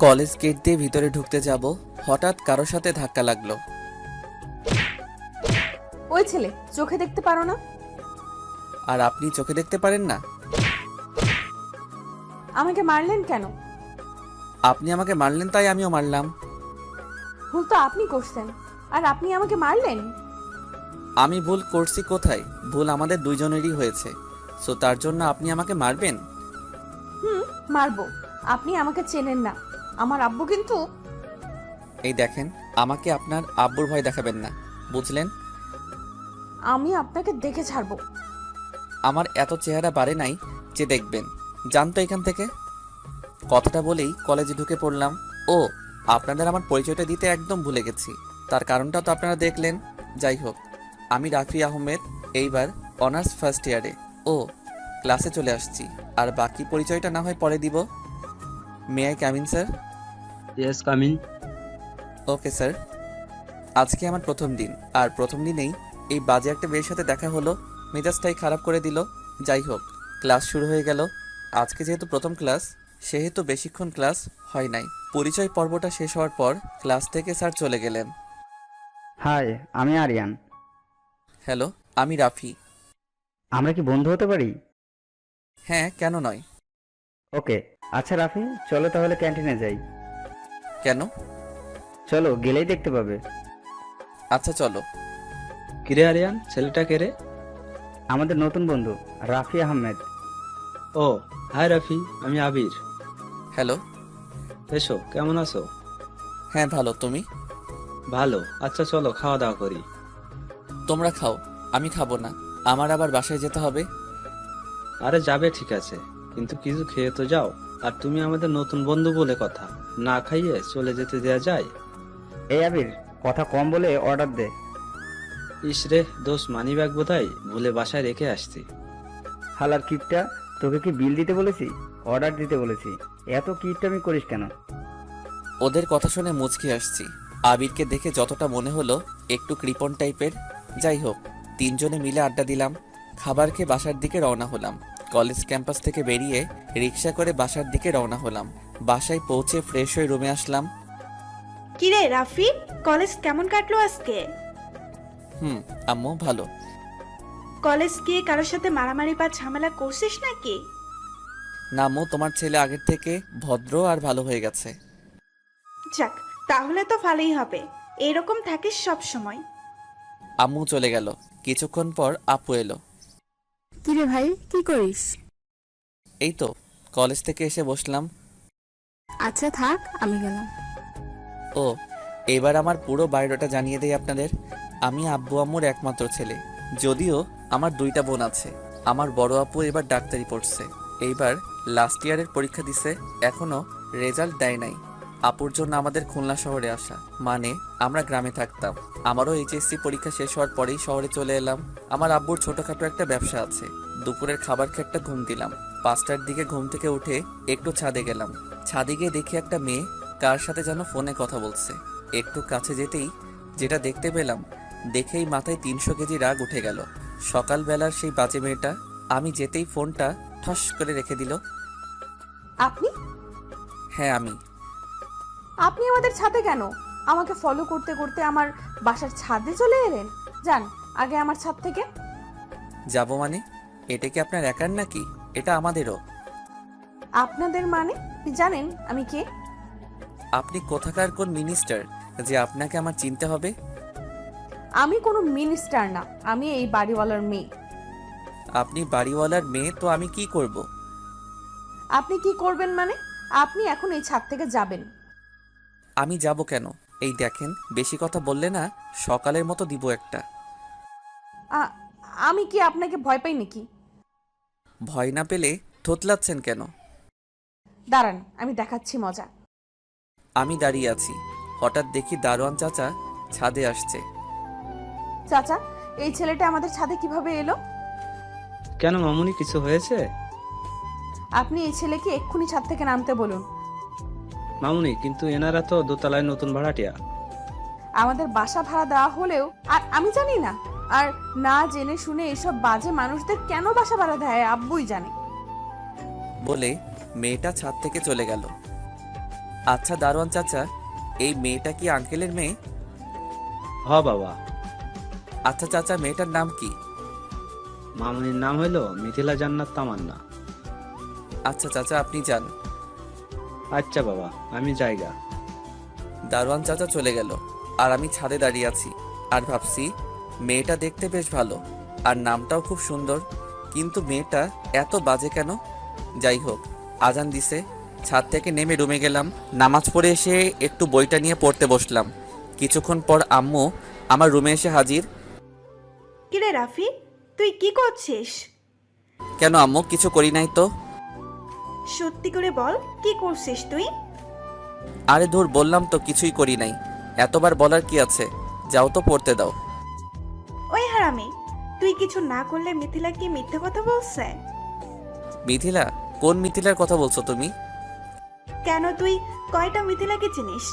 College gate দিয়ে ভিতরে ঢুকতে যাব, হঠাৎ কারো সাথে ধাক্কা লাগলো। ওই ছেলে, চোখে দেখতে পারো না? আর আপনি চোখে দেখতে পারেন না? আমাকে মারলেন কেন? আপনি আমাকে মারলেন তাই আমিও মারলাম। ভুল তো আপনি করছেন, আর আপনি আমাকে মারলেন। আমি ভুল করছি কোথায়? ভুল আমাদের দুইজনেরই হয়েছে, সো তার জন্য আপনি আমাকে মারবেন? মারবো। আপনি আমাকে চেনেন না। আমার আব্বু কিন্তু। এই দেখেন, আমাকে আপনার আব্বুর ভয় দেখাবেন না, বুঝলেন? আমি আপনাকে দেখে ছাড়বো। আমার এত চেহারা বাড়ে নাই যে দেখবেন। জানতো এখান থেকে। কথাটা বলেই কলেজে ঢুকে পড়লাম। ও, আপনাদের আমার পরিচয়টা দিতে একদম ভুলে গেছি। তার কারণটা তো আপনারা দেখলেন। যাই হোক, আমি রাফি আহমেদ, এইবার অনার্স ফার্স্ট ইয়ারে। ও, ক্লাসে চলে আসছি। আর বাকি পরিচয়টা না হয় পরে দিব। May I come in sir? Yes, coming. Okay sir. আজকে আমার প্রথম দিন, আর প্রথম দিনেই এই বাজে একটা মেয়ের সাথে দেখা হলো। মেজাজটাই খারাপ করে দিল। যাই হোক, ক্লাস শুরু হয়ে গেল। আজকে যেহেতু প্রথম ক্লাস, সেহেতু বেশিক্ষণ ক্লাস হয় নাই। পরিচয় পর্বটা শেষ হওয়ার পর ক্লাস থেকে স্যার চলে গেলেন। হাই, আমি আরিয়ান। হ্যালো, আমি রাফি। আমরা কি বন্ধু হতে পারি? হ্যাঁ, কেন নয়? ওকে। আচ্ছা রাফি, চলো তাহলে ক্যান্টিনে যাই। কেন? চলো, গেলেই দেখতে পাবে। আচ্ছা চলো। কিরে আরিয়ান, ছেলেটা কে রে? আমাদের নতুন বন্ধু রাফি আহমেদ। ও, হাই রাফি, আমি আবির। হ্যালো। এসো, কেমন আছো? হ্যাঁ ভালো, তুমি? ভালো। আচ্ছা চলো খাওয়া দাওয়া করি। তোমরা খাও, আমি খাবো না। আমার আবার বাসায় যেতে হবে। আরে যাবে ঠিক আছে, কিন্তু কিছু খেয়ে তো যাও। আর তুমি আমাদের নতুন বন্ধু বলে কথা, না খাইয়ে চলে যেতে দেয়া যায়? এই আবির, কথা কম বলে অর্ডার দে। ইস রে দোষ, মানি ব্যাগ বোধহয় ভুলে বাসায় রেখে আসছি। হালার কিপটা, তোকে কি বিল দিতে বলেছি? অর্ডার দিতে বলেছি। এত কিপটামি করিস কেন? ওদের কথা শুনে মুচকি আসছি। আবিরকে দেখে যতটা মনে হলো একটু কৃপণ টাইপের। যাই হোক, তিনজনে মিলে আড্ডা দিলাম। খাবার খেয়ে বাসার দিকে রওনা হলাম। কলেজ ক্যাম্পাস থেকে বেরিয়ে রিক্সা করে বাসার দিকে রওনা হলাম। বাসায় পৌঁছে ফ্রেশ হয়ে রুমে আসলাম। কিরে রাফি, কলেজ কেমন কাটলো আজকে? আম্মু ভালো। কলেজ গিয়ে কারোর সাথে মারামারি বা ঝামেলা করছিস নাকি? না আম্মু, তোমার ছেলে আগের থেকে ভদ্র আর ভালো হয়ে গেছে। যাক, তাহলে তো ভালোই হবে। এরকম থাকিস সব সময়। আম্মু চলে গেল। কিছুক্ষণ পর আপু এলো। কিরে ভাই, কি করিস? এই তো কলেজ থেকে এসে বসলাম। আচ্ছা থাক, আমি গেলাম। ও, এবার আমার পুরো বায়োডাটা জানিয়ে দেই আপনাদের। আমি আব্বু আম্মুর একমাত্র ছেলে। যদিও আমার দুইটা বোন আছে। আমার বড় আপু এবার ডাক্তারি পড়ছে। এইবার লাস্ট ইয়ারের পরীক্ষা দিছে, এখনো রেজাল্ট দেয় নাই। আপুর জন্য আমাদের খুলনা শহরে আসা, মানে আমরা গ্রামে থাকতাম। আমারও এইচএসসি পরীক্ষা শেষ হওয়ার পরেই শহরে চলে এলাম। আমার আব্বুর ছোটখাটো একটা ব্যবসা আছে। দুপুরের খাবার খেয়ে একটা ঘুম দিলাম। 5টার দিকে ঘুম থেকে উঠে একটু ছাদে গেলাম। ছাদে গিয়ে দেখি একটা মেয়ে কার সাথে যেন ফোনে কথা বলছে। একটু কাছে যেতেই যেটা দেখতে পেলাম, দেখেই মাথায় 300 কেজি রাগ উঠে গেল। সকালবেলার সেই বাজে মেয়েটা আমি যেতেই ফোনটা ঠস করে রেখে দিল। আপনি? হ্যাঁ আমি। আপনি আমাদের ছাদে কেন? আমাকে ফলো করতে করতে আমার বাসার ছাদে চলে এলেন। যান আগে আমার ছাদ থেকে। যাব মানে? এটা কি আপনার একার নাকি? এটা আমাদেরও। আপনাদের মানে? আপনি জানেন আমি কে? আপনি কোথাকার কোন মিনিস্টার যে আপনাকে আমার চিনতে হবে? আমি কোনো মিনিস্টার না, আমি এই বাড়িওয়ালার মেয়ে। আপনি বাড়িওয়ালার মেয়ে তো আমি কি করব? আপনি কি করবেন মানে? আপনি এখন এই ছাদ থেকে যাবেন। আমি যাব কেন? এই দেখেন, বেশি কথা বললে না সকালের মতো দিব একটা। আ- আমি কি আপনাকে ভয় পাই নাকি? ভয় না পেলে থতলাচ্ছেন কেন? দাঁড়ান, আমি দেখাচ্ছি মজা। আমি দাঁড়িয়ে আছি, হঠাৎ দেখি দারোয়ান চাচা ছাদে আসছে। চাচা, এই ছেলেটা আমাদের ছাদে কিভাবে এলো? কেন মামুনি, কিছু হয়েছে? আপনি এই ছেলেকে এক্ষুনি ছাদ থেকে নামতে বলুন। মামুনি, কিন্তু এনারা তো দোতলায় নতুন ভাড়াটিয়া। আমাদের বাসা ভাড়া দেওয়া হলেও আর আমি জানি না। আর না জেনে শুনে এসব বাজে মানুষদের কেন বাসা ভাড়া দেয় আব্বুই জানে। বলে মেয়েটা ছাদ থেকে চলে গেল। আচ্ছা দারোয়ান চাচা, এই মেয়েটা কি আঙ্কেলের মেয়ে? হ বাবা। আচ্ছা চাচা, মেয়েটার নাম কি? মামুনির নাম হলো মিথিলা জান্নাত তামান্না। আচ্ছা চাচা, আপনি যান। আচ্ছা বাবা, আমি জায়গা। দারোয়ান চাচা চলে গেল, আর আমি ছাদে দাঁড়িয়ে আছি আর ভাবছি মেয়েটা দেখতে বেশ ভালো আর নামটাও খুব সুন্দর, কিন্তু মেয়েটা এত বাজে কেন? যাই হোক, আজান দিছে, ছাদ থেকে নেমে রুমে গেলাম। নামাজ পড়ে এসে একটু বইটা নিয়ে পড়তে বসলাম। কিছুক্ষণ পর আম্মু আমার রুমে এসে হাজির। কিরে রাফি, তুই কি করছিস? কেন আম্মু, কিছু করি নাই তো। সত্যি করে বল, কি করছিস তুই? আরে ধুর, বললাম তো কিছুই করি নাই, এতবার বলার কি আছে, যাও তো পড়তে দাও। ওই হারামি, তুই কিছু না করলে মিথিলা কি মিথ্যে কথা বলছে? মিথিলা? কোন মিথিলার কথা বলছো তুমি? কেন, তুই কয়টা মিথিলাকে চিনিস?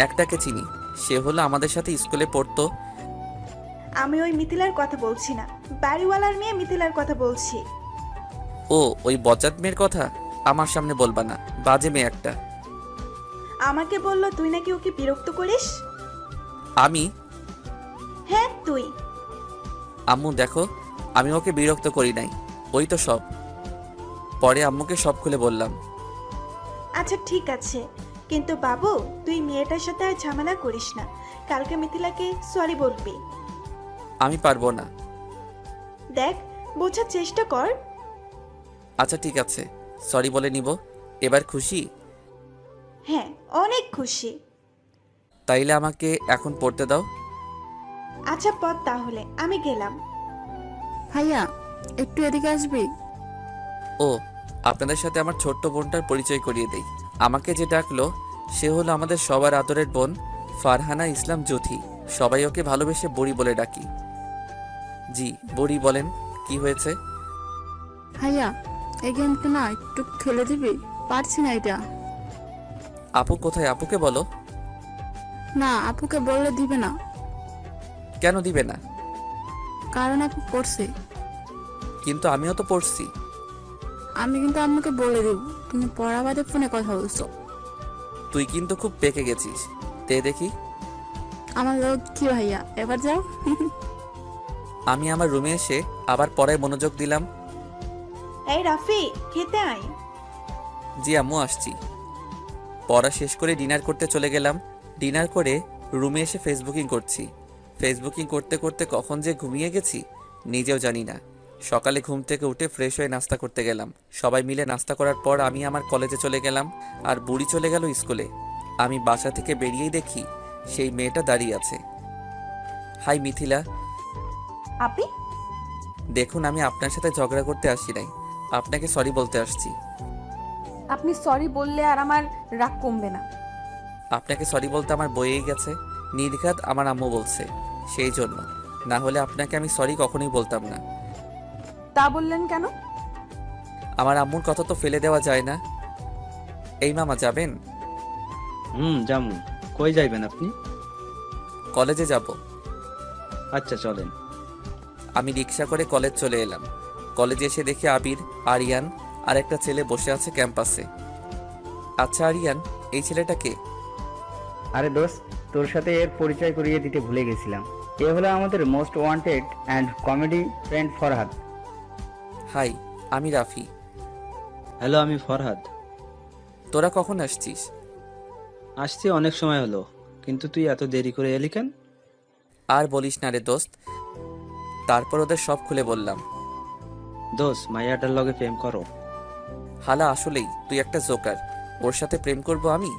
একটাকে চিনি, সে হলো আমাদের সাথে স্কুলে পড়তো। আমি ওই মিথিলার কথা বলছি না, বাড়িওয়ালার মেয়ে মিথিলার কথা বলছি। ও, ওই বজ্জাত মেয়ের কথা আমার সামনে বলবা না, বাজে মেয়ে একটা। আমাকে বললো তুই নাকি ওকে বিরক্ত করিস। আমি? হ্যাঁ তুই। আম্মু দেখো, আমি ওকে বিরক্ত করি নাই, ওই তো সব। পরে আম্মুকে সব খুলে বললাম। আচ্ছা ঠিক আছে, কিন্তু বাবু তুই মেয়েটার সাথে আর ঝামেলা করিস না, কালকে মিথিলাকে সরি বলবি। আমি পারবো না। দেখ, বোঝার চেষ্টা কর। আচ্ছা ঠিক আছে, সরি বলে নিব। এবার খুশি? হ্যাঁ, অনেক খুশি। তাইলে আমাকে এখন পড়তে দাও। আচ্ছা পদ, তাহলে আমি গেলাম। ভাইয়া, একটু এদিকে আসবি? ও, আপনাদের সাথে আমার ছোট্ট বোনটার পরিচয় করিয়ে দেই। আমাকে যে ডাকলো সে হলো আমাদের সবার আদরের বোন ফারহানা ইসলাম জুথি। সবাই ওকে ভালোবেসে বুড়ি বলে ডাকি। জি বুড়ি, বলেন কি হয়েছে? ভাইয়া, এই গেমটা না একটু খেলে দিবি? পারছি না এটা। আপু কোথায়? আপুকে বলো। না, আপুকে বললে দিবে না। কেন দিবে না? কারণ আপু পড়ছে। কিন্তু আমিও তো পড়ছি। আমি কিন্তু আম্মুকে বলে দেব তুমি পড়া বাদে ফোনে কথা বলছো। তুই কিন্তু খুব পেকে গেছিস, তে দেখি। আমার লোক কি ভাইয়া, এবার যাও। আমি আমার রুমে এসে আবার পড়ায় মনোযোগ দিলাম। এই রাফি, খেতে আয়। জি আম্মু, আসছি। পড়া শেষ করে ডিনার করতে চলে গেলাম। ডিনার করে রুমে এসে ফেসবুকিং করছি। ফেসবুকিং করতে করতে কখন যে ঘুমিয়ে গেছি নিজেও জানি না। সকালে ঘুম থেকে উঠে ফ্রেশ হয়ে নাস্তা করতে গেলাম। সবাই মিলে নাস্তা করার পর আমি আমার কলেজে চলে গেলাম, আর বুড়ি চলে গেল স্কুলে। আমি বাসা থেকে বেরিয়েই দেখি সেই মেয়েটা দাঁড়িয়ে আছে। হাই মিথিলা। আপনি? দেখুন, আমি আপনার সাথে ঝগড়া করতে আসি নাই, আপনাকে সরি বলতে আসছি। আপনি সরি বললে আর আমার রাগ কমবে না। আপনাকে সরি বলতে আমার বইয়েই গেছে, নির্ঘাত আমার আম্মু বলছে, সেই জন্য। না হলে আপনাকে আমি সরি কখনোই বলতাম না। তা বললেন কেন? আমার আম্মুর কথা তো ফেলে দেওয়া যায় না। এই মামা, যাবেন? জামু। কই যাইবেন আপনি? কলেজে যাব। আচ্ছা চলেন। আমি রিক্সা করে কলেজ চলে এলাম। কলেজে এসে দেখি আবির, আরিয়ান আর একটা ছেলে বসে আছে ক্যাম্পাসে। আচ্ছা আরিয়ান, এই ছেলেটাকে? আরে দোস্ত, তোর সাথে এর পরিচয় করিয়ে দিতে ভুলে গেছিলাম। এ হলো আমাদের most wanted and comedy friend Farhad. Hi, আমি রাফি। হ্যালো, আমি ফরহাদ। তোরা কখন আসছিস? আসছি অনেক সময় হলো, কিন্তু তুই এত দেরি করে এলি কেন? আর বলিস না রে দোস্ত। তারপর ওদের সব খুলে বললাম। দোষ, মাইয়াটার লগে প্রেম করো? হালা, আসলেই তুই একটা জোকার। ওর সাথে প্রেম করব আমি?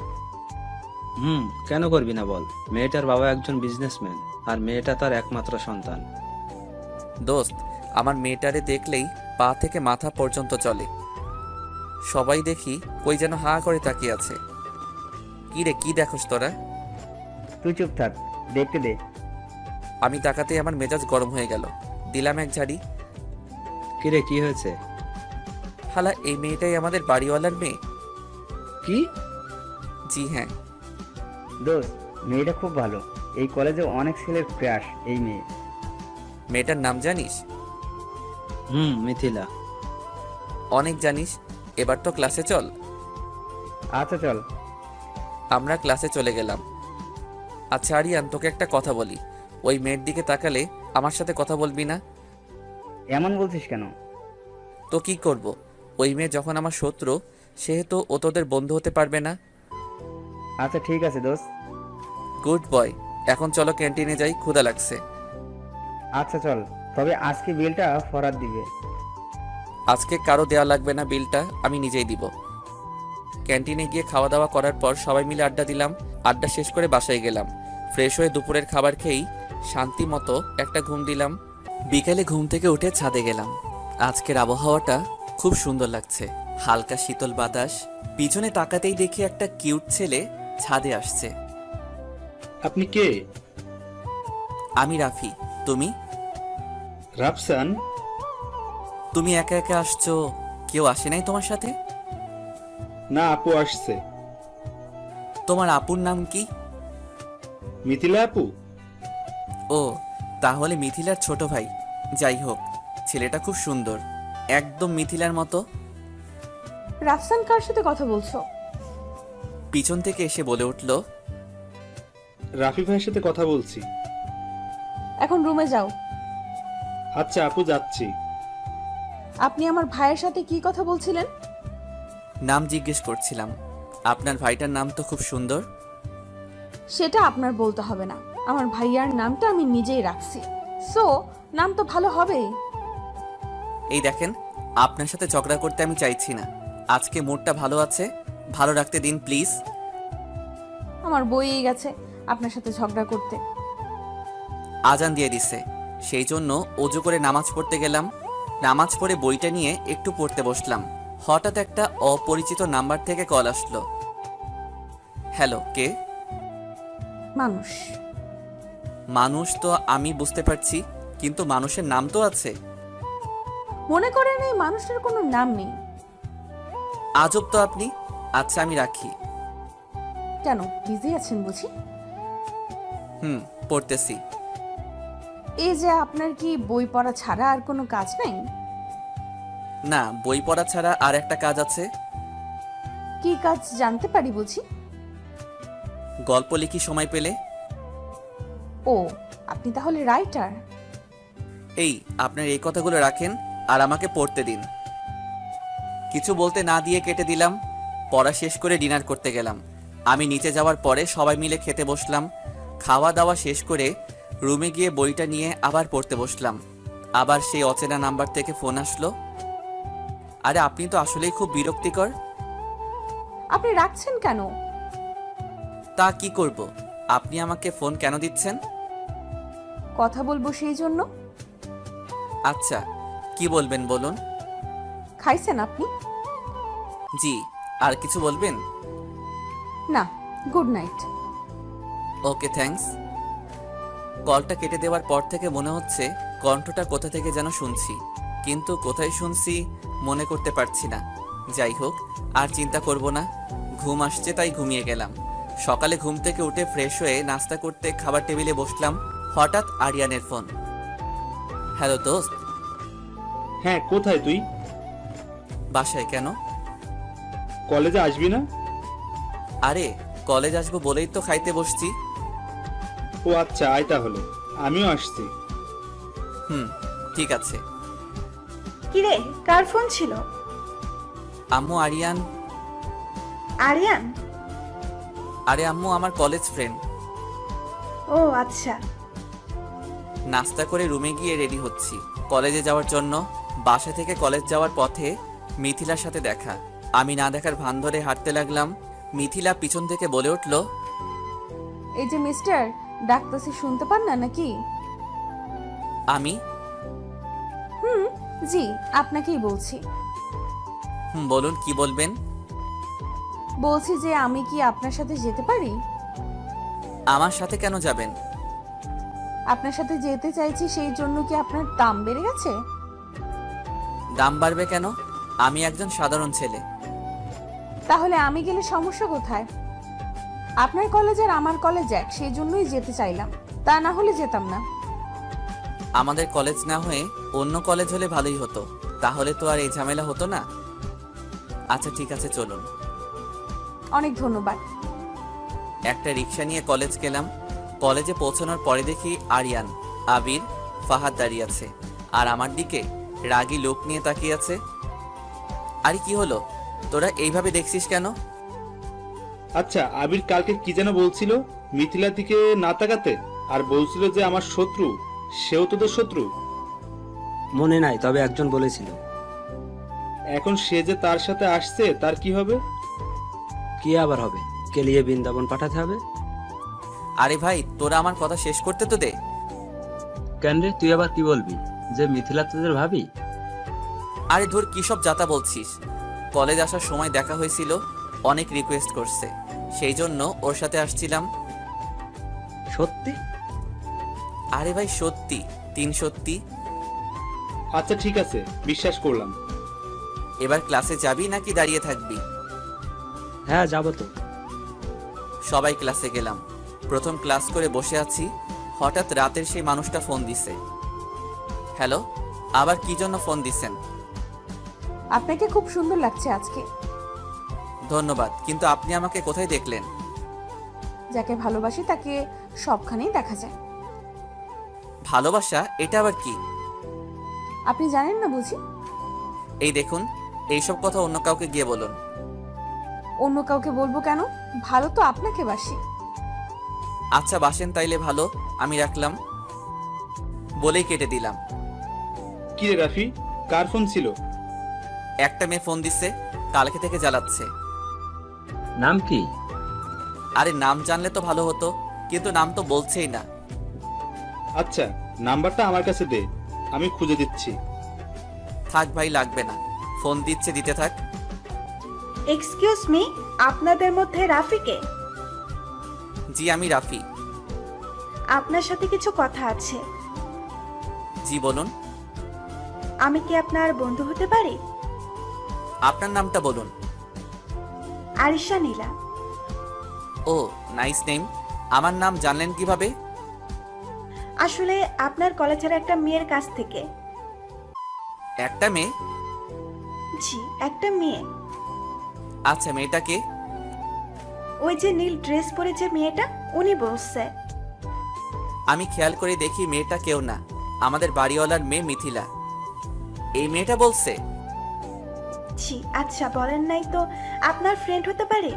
কেন করবি না বল? মেয়েটার বাবা একজন বিজনেসম্যান, আর মেয়েটা তার একমাত্র সন্তান। দোস্ত, আমার মেয়েটারে দেখলেই পা থেকে মাথা পর্যন্ত চলে। সবাই দেখি কই যেন হা করে তাকিয়ে আছে। কি রে, কি দেখোস তোরা? তুই চুপ থাক, দেখতে দে। আমি তাকাতেই আমার মেজাজ গরম হয়ে গেল। দিলাম এক ঝাড়ি। কিরে, কি হয়েছে? হালা, এই মেয়েটাই আমাদের বাড়িওয়ালার মেয়ে। কি? জি হ্যাঁ। দোস্ত, মেয়েটা খুব ভালো। এই কলেজে অনেক ছেলের ক্রাশ এই মেয়ে। মেয়েটার নাম জানিস? মিথিলা। অনেক জানিস। এবার তো ক্লাসে চল। আচ্ছা চল। আমরা ক্লাসে চলে গেলাম। আচ্ছা আরিয়ান, তোকে একটা কথা বলি, ওই মেয়ের দিকে তাকালে আমার সাথে কথা বলবি না? এমন বলছিস কেন? তো কি করব? ওই মেয়ে যখন আমার শত্রু, সেহেতু ও তোদের বন্ধু হতে পারবে না। আচ্ছা ঠিক আছে দোস্ত। Good boy. এখন চলো ক্যান্টিনে যাই, ক্ষুধা লাগছে। আচ্ছা চল, তবে আজকে বিলটা ফরাদ দিবে। আজকে কারো দেওয়া লাগবে না, বিলটা আমি নিজেই দিব। ক্যান্টিনে গিয়ে খাওয়া দাওয়া করার পর সবাই মিলে আড্ডা দিলাম। আড্ডা শেষ করে বাসায় গেলাম। ফ্রেশ হয়ে দুপুরের খাবার খেয়েই শান্তি মতো একটা ঘুম দিলাম। বিকেলে ঘুম থেকে উঠে ছাদে গেলাম। আজকের আবহাওয়াটা খুব সুন্দর লাগছে, হালকা শীতল বাতাস। পিছনে তাকাতেই দেখি একটা কিউট ছেলে ছাদে আসছে। আপনি কে? আমি রাফি। তুমি? রাফসান? তুমি একা একা আসছো, কেউ আসে নাই তোমার সাথে? না, আপু আসছে। তোমার আপুর নাম কি? মিথিলা আপু? ও, তাহলে মিথিলার ছোট ভাই। যাই হোক, ছেলেটা খুব সুন্দর, একদম মিথিলার মতো। রাফসান কার সাথে কথা বলছো? পিছন থেকে এসে বলে উঠল, রাফি ভাইয়ের সাথে কথা বলছি। এখন রুমে যাও। আচ্ছা আপু, যাচ্ছি। আপনি আমার ভাইয়ের সাথে কি কথা বলছিলেন? নাম জিজ্ঞেস করছিলাম। আপনার ভাইটার নাম তো খুব সুন্দর। সেটা আপনার বলতে হবে না, আমার ভাইয়ার নামটা আমি নিজেই রাখছি, সো নাম তো ভালো হবেই। এই দেখেন, আপনার সাথে ঝগড়া করতে আমি চাইছি না। আজকে মুডটা ভালো আছে, ভালো রাখতে দিন প্লিজ। আমার বইই গেছে আপনার সাথে ঝগড়া করতে। আজান দিয়ে দিছে, সেই জন্য অজু করে নামাজ পড়তে গেলাম। নামাজ পড়ে বইটা নিয়ে একটু পড়তে বসলাম। হঠাৎ একটা অপরিচিত নাম্বার থেকে কল আসলো। হ্যালো, কে? মানুষ। মানুষ তো আমি বুঝতে পারছি, কিন্তু মানুষের নাম তো আছে। মনে করেন এই মানুষটার কোনো নাম নেই। আজব তো আপনি। আচ্ছা আমি রাখি। কেন, বিজি আছেন বুঝি? পড়তেছি। এই যে আপনার কি বই পড়া ছাড়া আর কোনো কাজ নেই? না, বই পড়া ছাড়া আর একটা কাজ আছে। কি কাজ জানতে পারি বুঝি? গল্প লিখি সময় পেলে। ও, আপনি তাহলে রাইটার? এই, আপনার এই কথাগুলো রাখেন আর আমাকে পড়তে দিন। কিছু বলতে না দিয়ে কেটে দিলাম। পড়া শেষ করে ডিনার করতে গেলাম। আমি নিচে যাওয়ার পরে সবাই মিলে খেতে বসলাম। খাওয়া দাওয়া শেষ করে রুমে গিয়ে বইটা নিয়ে আবার পড়তে বসলাম। আবার সেই অচেনা নাম্বার থেকে ফোন আসলো। আরে আপনি তো আসলেই খুব বিরক্তিকর। আপনি রাখছেন কেন? তা কি করব? আপনি আমাকে ফোন কেন দিচ্ছেন? কথা বলবো সেই জন্য। আচ্ছা, কি বলবেন বলুন। খাইছেন আপনি? জি। আর কিছু বলবেন? না, গুড নাইট। ওকে, থ্যাঙ্কস। কলটা কেটে দেওয়ার পর থেকে মনে হচ্ছে কণ্ঠটা কোথা থেকে যেন শুনছি, কিন্তু কোথায় শুনছি মনে করতে পারছি না। যাই হোক, আর চিন্তা করব না। ঘুম আসছে তাই ঘুমিয়ে গেলাম। সকালে ঘুম থেকে উঠে ফ্রেশ হয়ে নাস্তা করতে খাবার টেবিলে বসলাম। হঠাৎ আরিয়ানের ফোন। হ্যালো দোস্ত। হ্যাঁ, কোথায় তুই? বাসায়। কেন? কলেজে আসবি না? আরে কলেজ আসবো বলেই তো খাইতে বসছি। ও আচ্ছা, আয় তাহলে, আমিও আসছি। ঠিক আছে। কিরে, কার ফোন ছিল? আম্মু, আরিয়ান। আরিয়ান? আরে আম্মু, আমার কলেজ ফ্রেন্ড। ও আচ্ছা। নাস্তা করে রুমে গিয়ে রেডি হচ্ছি কলেজে যাওয়ার জন্য। বাসা থেকে কলেজ যাওয়ার পথে মিথিলার সাথে দেখা। আমি না দেখার ভান ধরে হাঁটতে লাগলাম। মিথিলা পিছন থেকে বলে উঠল, এই যে মিস্টার, ডাকতেছি শুনতে পান না নাকি? আমি? জি, আপনাকেই বলছি। বলুন, কি বলবেন? বলছি যে আমি কি আপনার সাথে যেতে পারি? আমার সাথে কেন যাবেন? আপনার সাথে যেতে চাইছি, সেই জন্য কি আপনার দাম বেড়ে গেছে? দাম বাড়বে কেন? আমি একজন সাধারণ ছেলে। তাহলে আমি গেলে সমস্যা কোথায়? আপনার কলেজ আর আমার কলেজ এক, সেই জন্যই যেতে চাইলাম, তা না হলে যেতাম না। আমাদের কলেজ না হয়ে অন্য কলেজ হলে ভালোই হতো, তাহলে তো আর এই ঝামেলা হতো না। আচ্ছা ঠিক আছে, চলুন। অনেক ধন্যবাদ। একটা রিক্সা নিয়ে কলেজ গেলাম। কলেজে পৌঁছানোর পরে দেখি আরিয়ান, আবির, ফাহাদ দাঁড়িয়ে আছে আর আমার দিকে রাগী লোক নিয়ে তাকিয়ে আছে। আরে কি হলো, তোরা এইভাবে দেখছিস কেন? আচ্ছা, আবির কালকে কি যেন বলছিল মিথিলার দিকে না তাকাতে, আর বলছিল যে আমার শত্রু, সেও তোদের শত্রু। মনে নাই, তবে একজন বলেছিল। এখন সে যে তার সাথে আসছে, তার কি হবে? কি আবার হবে? কেলিয়ে বৃন্দাবন পাঠাতে হবে। আরে ভাই, তোরা আমার কথা শেষ করতে তো দে। কেন রে, তুই আবার কি বলবি? যে মিথিলা তোদের ভাবি? আরে ধর, কি সব যাতা বলছিস? কলেজ আসার সময় দেখা হয়েছিল, অনেক রিকোয়েস্ট করছে, সেই জন্য ওর সাথে আসছিলাম। সত্যি? আরে ভাই সত্যি, 3 সত্যি। আচ্ছা ঠিক আছে, বিশ্বাস করলাম। এবার ক্লাসে যাবি নাকি দাঁড়িয়ে থাকবি? হ্যাঁ, যাবো তো। সবাই ক্লাসে গেলাম। প্রথম ক্লাস করে বসে আছি, হঠাৎ রাতের সেই মানুষটা ফোন দিছে। হ্যালো, আবার কি জন্য ফোন দিছেন? আপনাকে খুব সুন্দর লাগছে আজকে। ধন্যবাদ, কিন্তু আপনি আমাকে কোথায় দেখলেন? যাকে ভালোবাসি তাকে সবখানেই দেখা যায়। ভালোবাসা, এটা আবার কি? আপনি জানেন না বুঝি? এই দেখুন, এইসব কথা অন্য কাউকে গিয়ে বলুন। অন্য কাউকে বলবো কেন? ভালো তো আপনাকে বাসি। আচ্ছা বাসেন তাইলে ভালো, আমি রাখলাম বলেই কেটে দিলাম। কি রে রাফি, কার ফোন ছিল? একটা মেয়ে ফোন দিছে, কালকে থেকে জ্বালাচ্ছে। নাম কি? আরে নাম জানলে তো ভালো হতো, কিন্তু নাম তো বলছেই না। আচ্ছা, নাম্বারটা আমার কাছে দে, আমি খুঁজে দিচ্ছি। থাক ভাই, লাগবে না, ফোন দিচ্ছে, দিতে থাক। এক্সকিউজ মি, আপনাদের মধ্যে রাফিকে? জি আমি রাফি। আপনার সাথে কিছু কথা আছে। জি বলুন। আমি কি আপনার বন্ধু হতে পারি? আপনার নামটা বলুন। আরিশা নীলা। ও, নাইস নেম। আমার নাম জানলেন কিভাবে? আসলে আপনার কলেজের একটা মেয়ের কাছ থেকে। একটা মেয়ে? জি, একটা মেয়ে। আচ্ছা, মেয়েটাকে? ওই যে নীল ড্রেস পরে যে মেয়েটা, উনি বলছে। আমি খেয়াল করে দেখি মেয়েটা কেউ না, আমাদের বাড়িওয়ালার মেয়ে মিথিলা। এই মেয়েটা বলছে? জি, আচ্ছা বলেন নাই তো আপনার ফ্রেন্ড হতে পারে?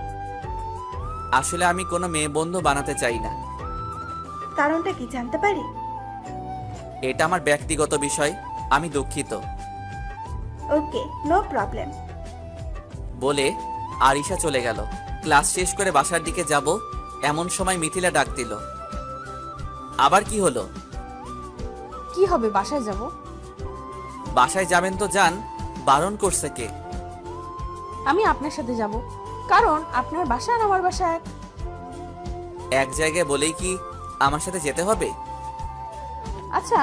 আসলে আমি কোনো মেয়ে বন্ধু বানাতে চাই না। কারণটা কি জানতে পারি? এটা আমার ব্যক্তিগত বিষয়, আমি দুঃখিত। ওকে, নো প্রবলেম। বলে আরিশা চলে গেল। ক্লাস শেষ করে বাসার দিকে যাব, এমন সময় মিথিলা ডাক দিল। আবার কি হলো? কি হবে, বাসায় যাব। বাসায় যাবেন তো যান, বারণ করছে কে? আমি আপনার সাথে যাব, কারণ আপনার বাসা আর আমার বাসা এক। এক জায়গায় বলেই কি আমার সাথে যেতে হবে? আচ্ছা,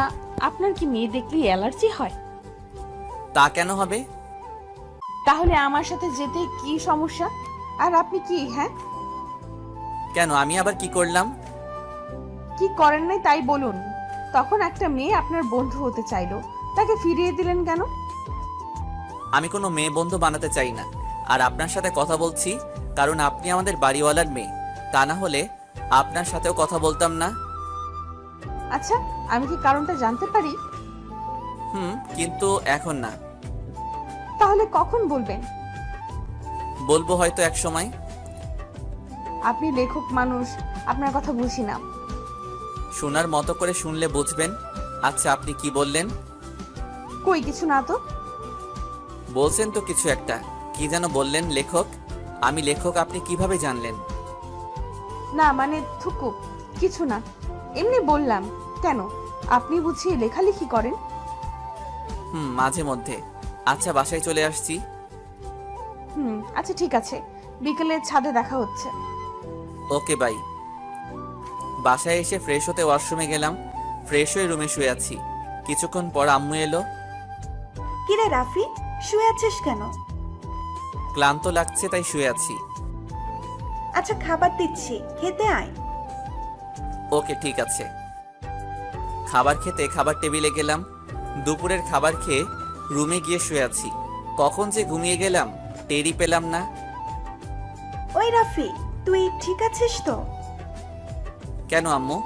আপনার কি মেয়ে দেখলে অ্যালার্জি হয়? তা কেন হবে? তাহলে আমার সাথে যেতে কি সমস্যা? আর আপনি কি, হ্যাঁ, কেন, আমি আবার কি করলাম? কি করেন নাই তাই বলুন। তখন একটা মেয়ে আপনার বন্ধু হতে চাইলো, তাকে ফিরিয়ে দিলেন কেন? আমি কোনো মেয়ে বন্ধু বানাতে চাই না, আর আপনার সাথে কথা বলছি কারণ আপনি আমাদের বাড়িওয়ালার মেয়ে। তা না হলে আপনার সাথেও কথা বলতাম না। আচ্ছা, আমি কি কারণটা জানতে পারি? কিন্তু এখন না। তাহলে কখন বলবেন? বলবো হয়তো এক সময়। আপনি লেখক মানুষ, আপনার কথা বুঝি না। শোনার মতো করে শুনলে বুঝবেন। আচ্ছা, আপনি কি বললেন? কই কিছু না তো। বলছেন তো কিছু একটা, কি যেন বললেন? লেখক? আমি লেখক আপনি কিভাবে জানলেন? না মানে থুকু, কিছু না, এমনি বললাম। কেন, আপনি বুঝি লেখালেখি করেন? মাঝে মধ্যে। আচ্ছা, বাসায় চলে আসছি। আচ্ছা ঠিক আছে, বিকেলে ছাদে দেখা হচ্ছে। Okay bye. বাসায় এসে ফ্রেশ হতে ওয়াশরুমে গেলাম। ফ্রেশ হয়ে রুমে শুয়ে আছি। কিছুক্ষণ পর আম্মু এলো। কিরে রাফি, শুয়ে আছিস কেন? ক্লান্ত লাগছে তাই শুয়ে আছি। আচ্ছা খাবার দিচ্ছি, খেতে আয়। ওকে ঠিক আছে। খাবার খেতে খাবার টেবিলে গেলাম। দুপুরের খাবার খেয়ে রুমে গিয়ে শুয়ে আছি। কখন যে ঘুমিয়ে গেলাম টেরই পেলাম না। ওই রাফি, তুই ঠিক আছিস তো? কেন আম্মু?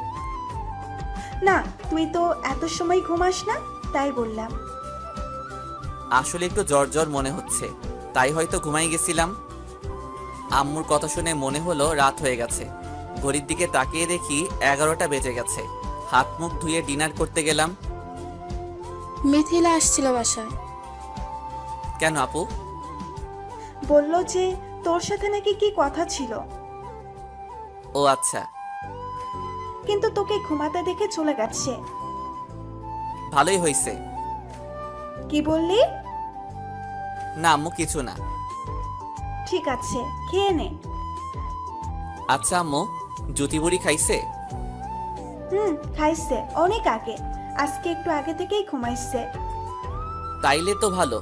না, তুই তো এত সময় ঘুমাস না, তাই বললাম। আসলে একটু জ্বর জ্বর মনে হচ্ছে, তাই হয়তো ঘুমাই গেছিলাম। আম্মুর কথা শুনে মনে হলো রাত হয়ে গেছে। ঘড়ির দিকে তাকিয়ে দেখি 11টা বেজে গেছে। হাত মুখ ধুয়ে ডিনার করতে গেলাম। মিথিলা আসছিল বাসায়। কেন আপু? বলল যে তোর সাথে নাকি কি কথা ছিল, ও আচ্ছা, কিন্তু তোকে ঘুমাতে দেখে চলে গেছে। ভালোই হয়েছে। কি বললি? না আম্মু, কিছু না। ঠিক আছে, খেয়ে নে। আচ্ছা আম্মু, জুতি বুড়ি খাইছে? খাইছে অনেক আগে, আজকে একটু আগে থেকেই ঘুমাইছে। তাইলে তো ভালো।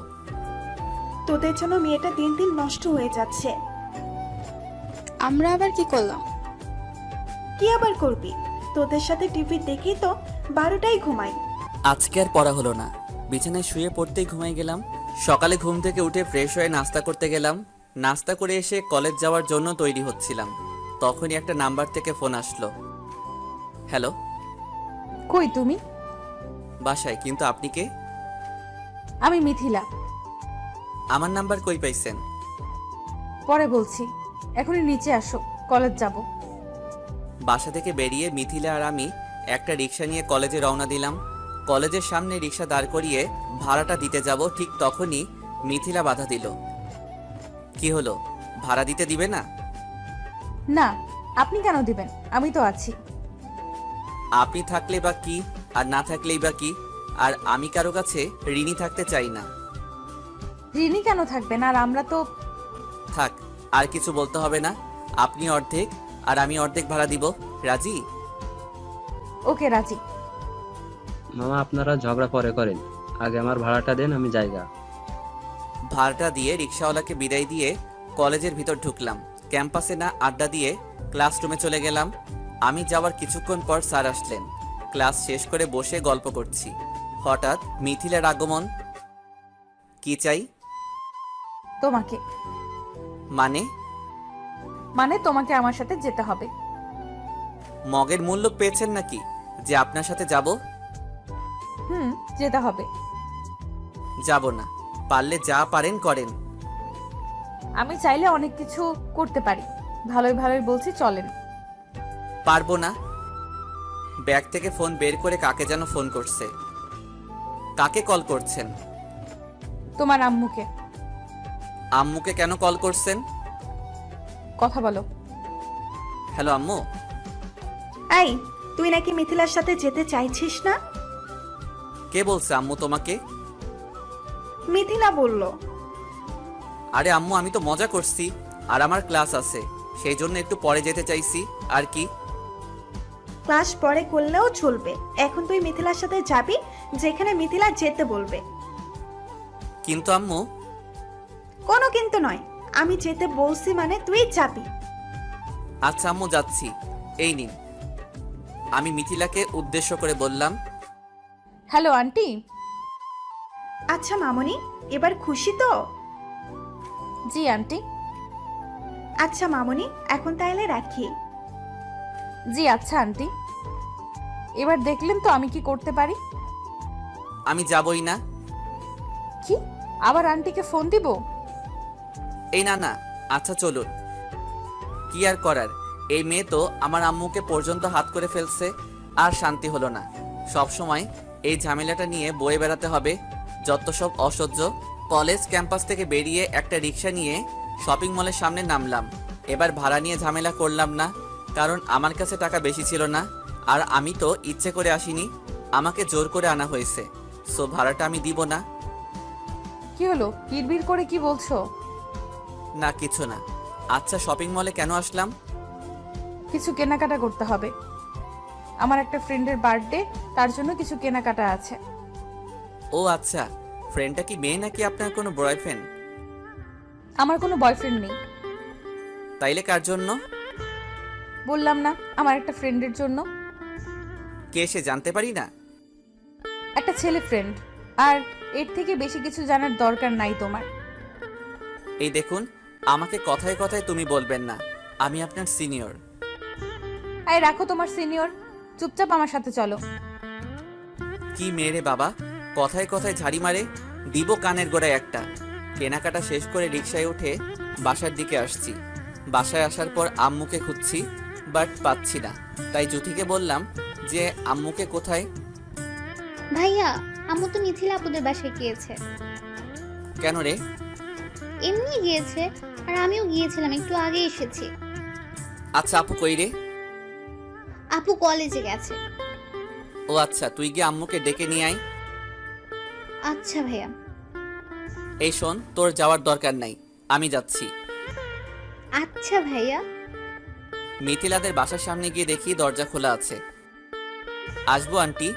তোদের জন্য মেয়েটা দিন দিন নষ্ট হয়ে যাচ্ছে। আমরা আবার কি করলাম? কি আবার করবি? তোদের সাথে টিভি দেখি তো 12টায় ঘুমাই। আজকে আর পড়া হলো না, বিছানায় শুয়ে পড়তেই ঘুমাই গেলাম। সকালে ঘুম থেকে উঠে ফ্রেশ হয়ে নাস্তা করতে গেলাম। নাস্তা করে এসে কলেজ যাওয়ার জন্য তৈরি হচ্ছিলাম, তখনই একটা নাম্বার থেকে ফোন আসলো। হ্যালো। কই তুমি? বাসায়। কিন্তু আপনি কে? আমি মিথিলা। আমার নাম্বার কই পাইছেন? পরে বলছি, এখনই নিচে আসো, কলেজ যাব। বাসা থেকে বেরিয়ে মিথিলা আর আমি একটা রিক্সা নিয়ে কলেজে রওনা দিলাম। কলেজের সামনে রিক্সা দাঁড় করিয়ে ভাড়াটা দিতে যাব, ঠিক তখনই মিথিলা বাধা দিল। কি হলো, ভাড়া দিতে দিবে না? না, আপনি কেন দিবেন? আমি তো আছি। আপনি থাকলে বা কি, আর না থাকলেই বা কি? আর আমি কারো কাছে ঋণী থাকতে চাই না। ঋণী কেন থাকবেন? আর আমরা তো... থাক, আর কিছু বলতে হবে না। আপনি অর্ধেক আর আমি অর্ধেক ভাড়া দিব। রাজি? ওকে, রাজি। মামা, আপনারা ঝগড়া পরে করেন, আগে আমার ভাড়াটা দেন, আমি জায়গা। ভাড়াটা দিয়ে রিক্সাওয়ালাকে বিদায় দিয়ে কলেজের ভিতর ঢুকলাম। ক্যাম্পাসে না আড্ডা দিয়ে ক্লাসরুমে চলে গেলাম। আমি যাওয়ার কিছুক্ষণ পর স্যার আসলেন। ক্লাস শেষ করে বসে গল্প করছি, হঠাৎ মিথিলার আগমন। কি চাই? তোমাকে। মানে? মানে তোমাকে আমার সাথে যেতে হবে। মগের মূল্য পেয়েছেন নাকি যে আপনার সাথে যাব? যেতে হবে। যাব না, পারলে যা পারেন করেন। আমি চাইলে অনেক কিছু করতে পারি। ভালোই ভালোই বলছি, চলেন। পারবো না। ব্যাগ থেকে ফোন বের করে কাকে যেন ফোন করছে। কাকে কল করছেন? তোমার আম্মুকে। আম্মুকে কেন কল করছেন? কথা বলো। হ্যালো আম্মু। এই, তুই নাকি মিথিলার সাথে যেতে চাইছিস না? কে বলছে আম্মু তোমাকে? মিথিলা বলল। আরে আম্মু, আমি তো মজা করছি, আর আমার ক্লাস আছে, সেই জন্য একটু পরে যেতে চাইছি। আর কি? ক্লাস পরে করলেও চলবে, এখন তুই মিথিলার সাথে যাবি যেখানে মিথিলা যেতে বলবে। কিন্তু আম্মু। কোনো কিন্তু নয়, আমি যেতে বলছি মানে তুই যাবি। আচ্ছা আম্মু, যাচ্ছি। এই নিন। আমি মিথিলাকে উদ্দেশ্য করে বললাম। Hello aunty. আচ্ছা মামনি, এবার খুশি তো? জি আন্টি। আচ্ছা মামনি, এখন তাহলে রাখি। জি আচ্ছা আন্টি। এবার দেখলেন তো আমি কি করতে পারি। আমি যাবই না। কি, আবার আন্টিকে ফোন দিব? এই না না, আচ্ছা চলুন। কি আর করার, এই মেয়ে তো আমার আম্মুকে পর্যন্ত হাত করে ফেলছে। আর শান্তি হলো না, সব সময় এই ঝামেলাটা নিয়ে বয়ে বেড়াতে হবে। যত সব অসহ্য। কলেজ ক্যাম্পাস থেকে বেরিয়ে একটা রিক্সা নিয়ে শপিং মলের সামনে নামলাম। এবার ভাড়া নিয়ে ঝামেলা করলাম না, কারণ আমার কাছে টাকা বেশি ছিল না। আর আমি তো ইচ্ছে করে আসিনি, আমাকে জোর করে আনা হয়েছে। সো ভাড়াটা আমি দিব না। কি হলো, কিরবির করে কি বলছো? না কিছু না। আচ্ছা, শপিং মলে কেন আসলাম? কিছু কেনাকাটা করতে হবে। আমার একটা ফ্রেন্ডের বার্থডে, তার জন্য কিছু কেনাকাটা আছে। ও আচ্ছা, ফ্রেন্ডটা কি মেয়ে নাকি আপনার কোনো বয়ফ্রেন্ড? আমার কোনো বয়ফ্রেন্ড নেই। তাইলে কার জন্য? বললাম না, আমার একটা ফ্রেন্ডের জন্য। কে সে জানতে পারি না? একটা ছেলে ফ্রেন্ড। আর এর থেকে বেশি কিছু জানার দরকার নাই তোমার। এই দেখুন, আমাকে কথায় কথায় তুমি বলবেন না। আমি আপনার সিনিয়র। এই রাখো তোমার সিনিয়র, চুপচাপ আমার সাথে চলো। কি মেরে বাবা, কথায় কথায় ঝাড়ি মারে, দিব কানের গোড়ায় একটা। কেনাকাটা শেষ করে রিকশায় উঠে বাসার দিকে আসছি। বাসায় আসার পর আম্মুকে খুঁজছি, বাট পাচ্ছি না। তাই জুথিকে বললাম যে আম্মুকে কোথায়। ভাইয়া, আম্মু তো মিথিলা আপুদের বাসায় গিয়েছে। কেন রে? এমনি গিয়েছে, আর আমিও গিয়েছিলাম, একটু আগে এসেছি। আচ্ছা আপু কই রে? আপু কলেজে গেছে। ও আচ্ছা, তুই গিয়ে আম্মুকে ডেকে নিয়ে আয়। আচ্ছা ভাইয়া। এই শোন, তোর যাওয়ার দরকার নাই, আমি যাচ্ছি। আচ্ছা ভাইয়া। মিথিলাদের বাসার সামনে গিয়ে দেখি দরজা খোলা আছে। আসবো আন্টি?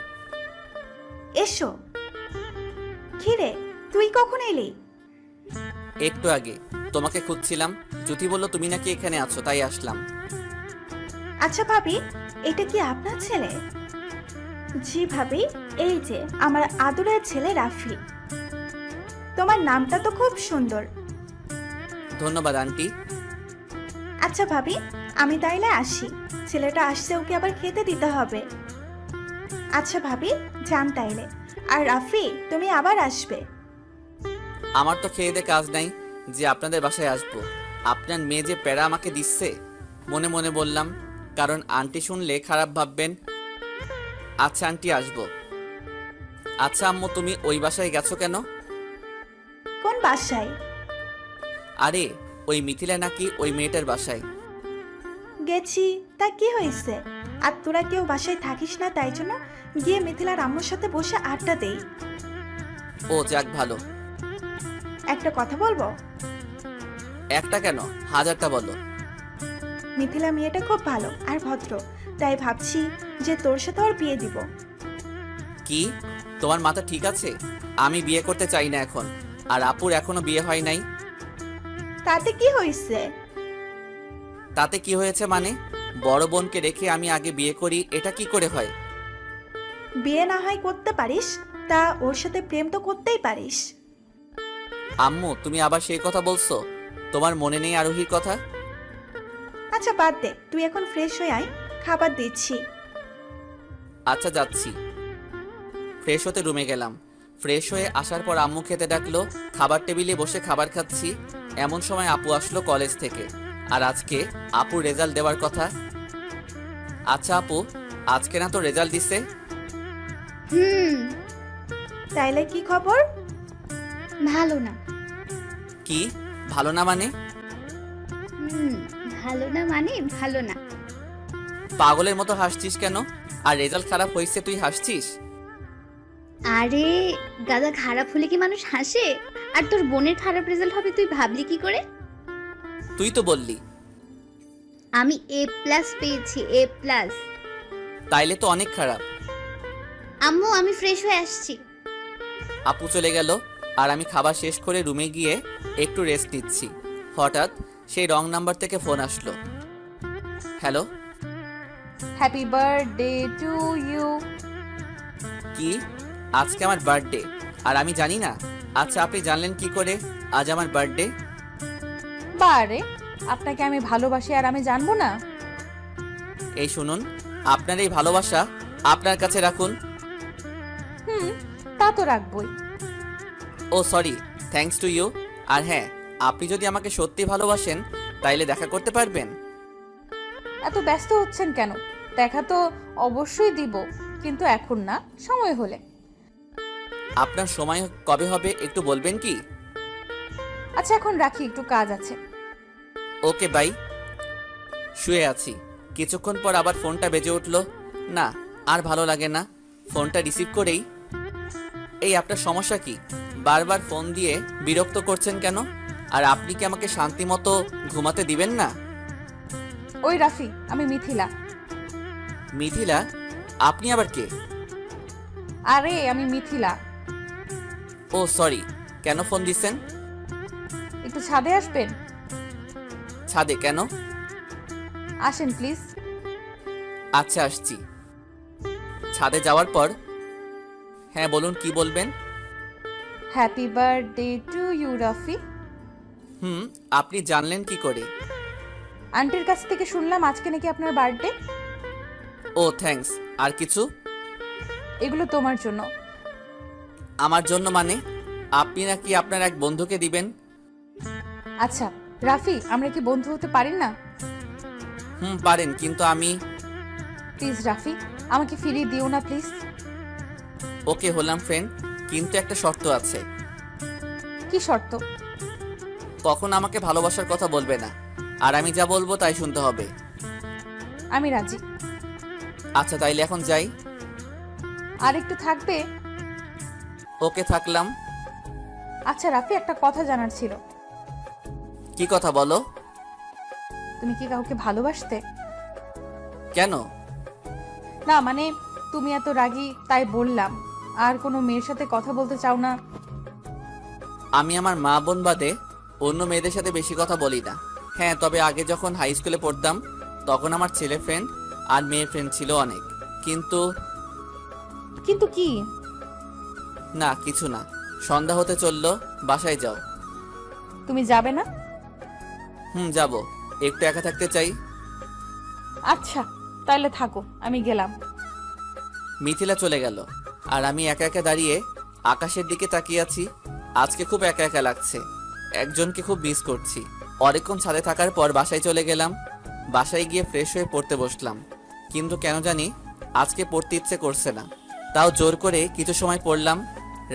এসো। কিরে, তুই কখন এলি? একটু আগে তোমাকে খুঁজছিলাম, জ্যোতি বলল তুমি নাকি এখানে আছো, তাই আসলাম। আচ্ছা ভাবি, এটা কি আপনার ছেলে? জি ভাবি, এই যে আমার আদরের ছেলে রাফি। তোমার নামটা তো খুব সুন্দর। ধন্যবাদ আন্টি। আচ্ছা ভাবি, আমি তাইলে আসি, ছেলেটা আসছে, ওকে আবার খেতে দিতে হবে। আচ্ছা ভাবি, যান তাইলে। আর রাফি, তুমি আবার আসবে। আমার তো খেয়ে দে কাজ নাই যে আপনাদের বাসায় আসবো। আপনার মেয়ে যে প্যারা আমাকে দিচ্ছে, মনে মনে বললাম, কারণ আন্টি শুনলে খারাপ ভাববেন। আচ্ছা আন্টি, আসবো। আচ্ছা আম্মু, তুমি ওই বাসায় গেছো কেন? কোন বাসায়? আরে ওই মিথিলা নাকি ওই মেয়েটার বাসায়। গেছি, তা কি হয়েছে? আর তোরা কেউ বাসায় থাকিস না, তাই জন্য গিয়ে মিথিলার আম্মুর সাথে বসে আড্ডা দেই। ও যাক ভালো। একটা কথা বলবো? একটা কেন, হাজারটা বলো। মিথিলা মেয়েটা খুব ভালো আর ভদ্র, তাই ভাবছি যে তোর সাথে ওর বিয়ে দিব। কি তোমার মাথা ঠিক আছে? আমি বিয়ে করতে চাই না এখন, আর আপুর এখনো বিয়ে হয় নাই। তাতে কি হয়েছে? তাতে কি হয়েছে মানে? বড় বোনকে রেখে আমি আগে বিয়ে করি, এটা কি করে হয়? বিয়ে না হয় করতে পারিস, তা ওর সাথে প্রেম তো করতেই পারিস। আম্মু, তুমি আবার সেই কথা বলছো? তোমার মনে নেই আরোহীর কথা? আচ্ছা বাদ দে, তুই এখন ফ্রেশ হয়ে আয়, খাবার দিচ্ছি। আচ্ছা যাচ্ছি। ফ্রেশ হতে রুমে গেলাম। ফ্রেশ হয়ে আসার পর আম্মু খেতে ডাকলো, খাবার টেবিলে বসে খাবার খাচ্ছি। এমন সময় আপু আসলো কলেজ থেকে, আর আজকে আপুর রেজাল্ট দেওয়ার কথা। আচ্ছা আপু, আজকে না তো রেজাল্ট দিছে? হুম। তাইলে কি খবর? ভালো না। কি ভালো না মানে? হুম, ভালো না মানে ভালো না। পাগলের মতো হাসছিস কেন? আর রেজাল্ট খারাপ হয়েছে তুই হাসছিস? আরে গাদা, খারাপ হলে কি মানুষ হাসে? আর তোর বোনের খারাপ রেজাল্ট হবে তুই ভাবলি কি করে? তুই তো বললি। আমি A+ পেয়েছি, A+। তাইলে তো অনেক খারাপ। আম্মু, আমি ফ্রেশ হয়ে আসছি। আপু চলে গেল, আর আমি খাবার শেষ করে রুমে গিয়ে একটু রেস্ট নিচ্ছি। হঠাৎ সেই রং নাম্বার থেকে ফোন আসলো। Hello. Happy birthday to you. কি আজকে আমার বার্থডে আর আমি জানি না? আচ্ছা আপনি জানলেন কি করে আজ আমার বার্থডে? বারে, আপনাকে আমি ভালোবাসি আর আমি জানবো না? এই শুনুন, আপনার এই ভালোবাসা আপনার কাছে রাখুন। তা তো রাখবই। ও সরি, থ্যাঙ্কস টু ইউ। আর হ্যাঁ, আপনি যদি আমাকে সত্যি ভালোবাসেন তাইলে দেখা করতে পারবেন। এত ব্যস্ত হচ্ছেন কেন? দেখা তো অবশ্যই দিব, কিন্তু এখন না, সময় হলে। আপনার সময় কবে হবে একটু বলবেন কি? আচ্ছা এখন রাখি, একটু কাজ আছে। Okay bye. শুয়ে আছি, কিছুক্ষণ পর আবার ফোনটা বেজে উঠলো। না, আর ভালো লাগে না। ফোনটা রিসিভ করেই, এই আপনার সমস্যা কি? বারবার ফোন দিয়ে বিরক্ত করছেন কেন? আর আপনি কি আমাকে শান্তি মতো ঘুমাতে দিবেন না? ওই রাফি, আমি মিথিলা। মিথিলা? আপনি আবার কে? আরে আমি মিথিলা। ও সরি, কেন ফোন দিছেন? একটু ছাদে আসবেন? ছাদে কেন? আসেন প্লিজ। আচ্ছা আসছি। ছাদে যাওয়ার পর হ্যাঁ বলুন, কি বলবেন? Happy birthday to you Rafi. আপনি জানলেন কি করে? আন্টির কাছ থেকে শুনলাম আজকে নাকি আপনার বার্থডে। ও থ্যাঙ্কস। আর কিছু? এগুলো তোমার জন্য। আমার জন্য মানে? আপনি নাকি আপনার এক বন্ধুকে দিবেন? আচ্ছা রাফি, আমরা কি বন্ধু হতে পারি না? পারেন, কিন্তু আমি। প্লিজ রাফি, আমাকে ফিরিয়ে দিও না প্লিজ। ওকে, হলাম ফ্রেন্ড, কিন্তু একটা শর্ত আছে। কি শর্ত? কখন আমাকে ভালোবাসার কথা বলবে না, আর আমি যা বলবো তাই শুনতে হবে। আমি রাজি। আচ্ছা তাইলে এখন যাই। আর একটু থাকবে? ওকে, থাকলাম। আচ্ছা রাফি, একটা কথা জানার ছিল। কি কথা বলো? তুমি কি কাউকে ভালোবাসতে? কেন? না মানে, তুমি এত রাগী তাই বললাম। আর কোনো মেয়ের সাথে কথা বলতে চাও না? আমি আমার মা বোন বাদে অন্য মেয়েদের সাথে বেশি কথা বলি না। হ্যাঁ, তবে আগে যখন হাই স্কুলে পড়তাম তখন আমার ছেলে ফ্রেন্ড আর মেয়ে ফ্রেন্ড ছিল অনেক। কিন্তু কিন্তু কি? না, কিছু না। সন্ধ্যা হতে চললো, বাসায় যাও। তুমি যাবে না? যাব। একটু একা থাকতে চাই। আচ্ছা তাহলে থাকো, আমি গেলাম। মিথিলা চলে গেল, আর আমি একা একা দাঁড়িয়ে আকাশের দিকে তাকিয়ে আছি। আজকে খুব একা একা লাগছে। একজনকে খুব মিস করছি। অনেকক্ষণ ছাদে থাকার পর বাসায় চলে গেলাম। বাসায় গিয়ে ফ্রেশ হয়ে পড়তে বসলাম, কিন্তু কেন জানি আজকে পড়তে ইচ্ছে করছে না। তাও জোর করে কিছু সময় পড়লাম।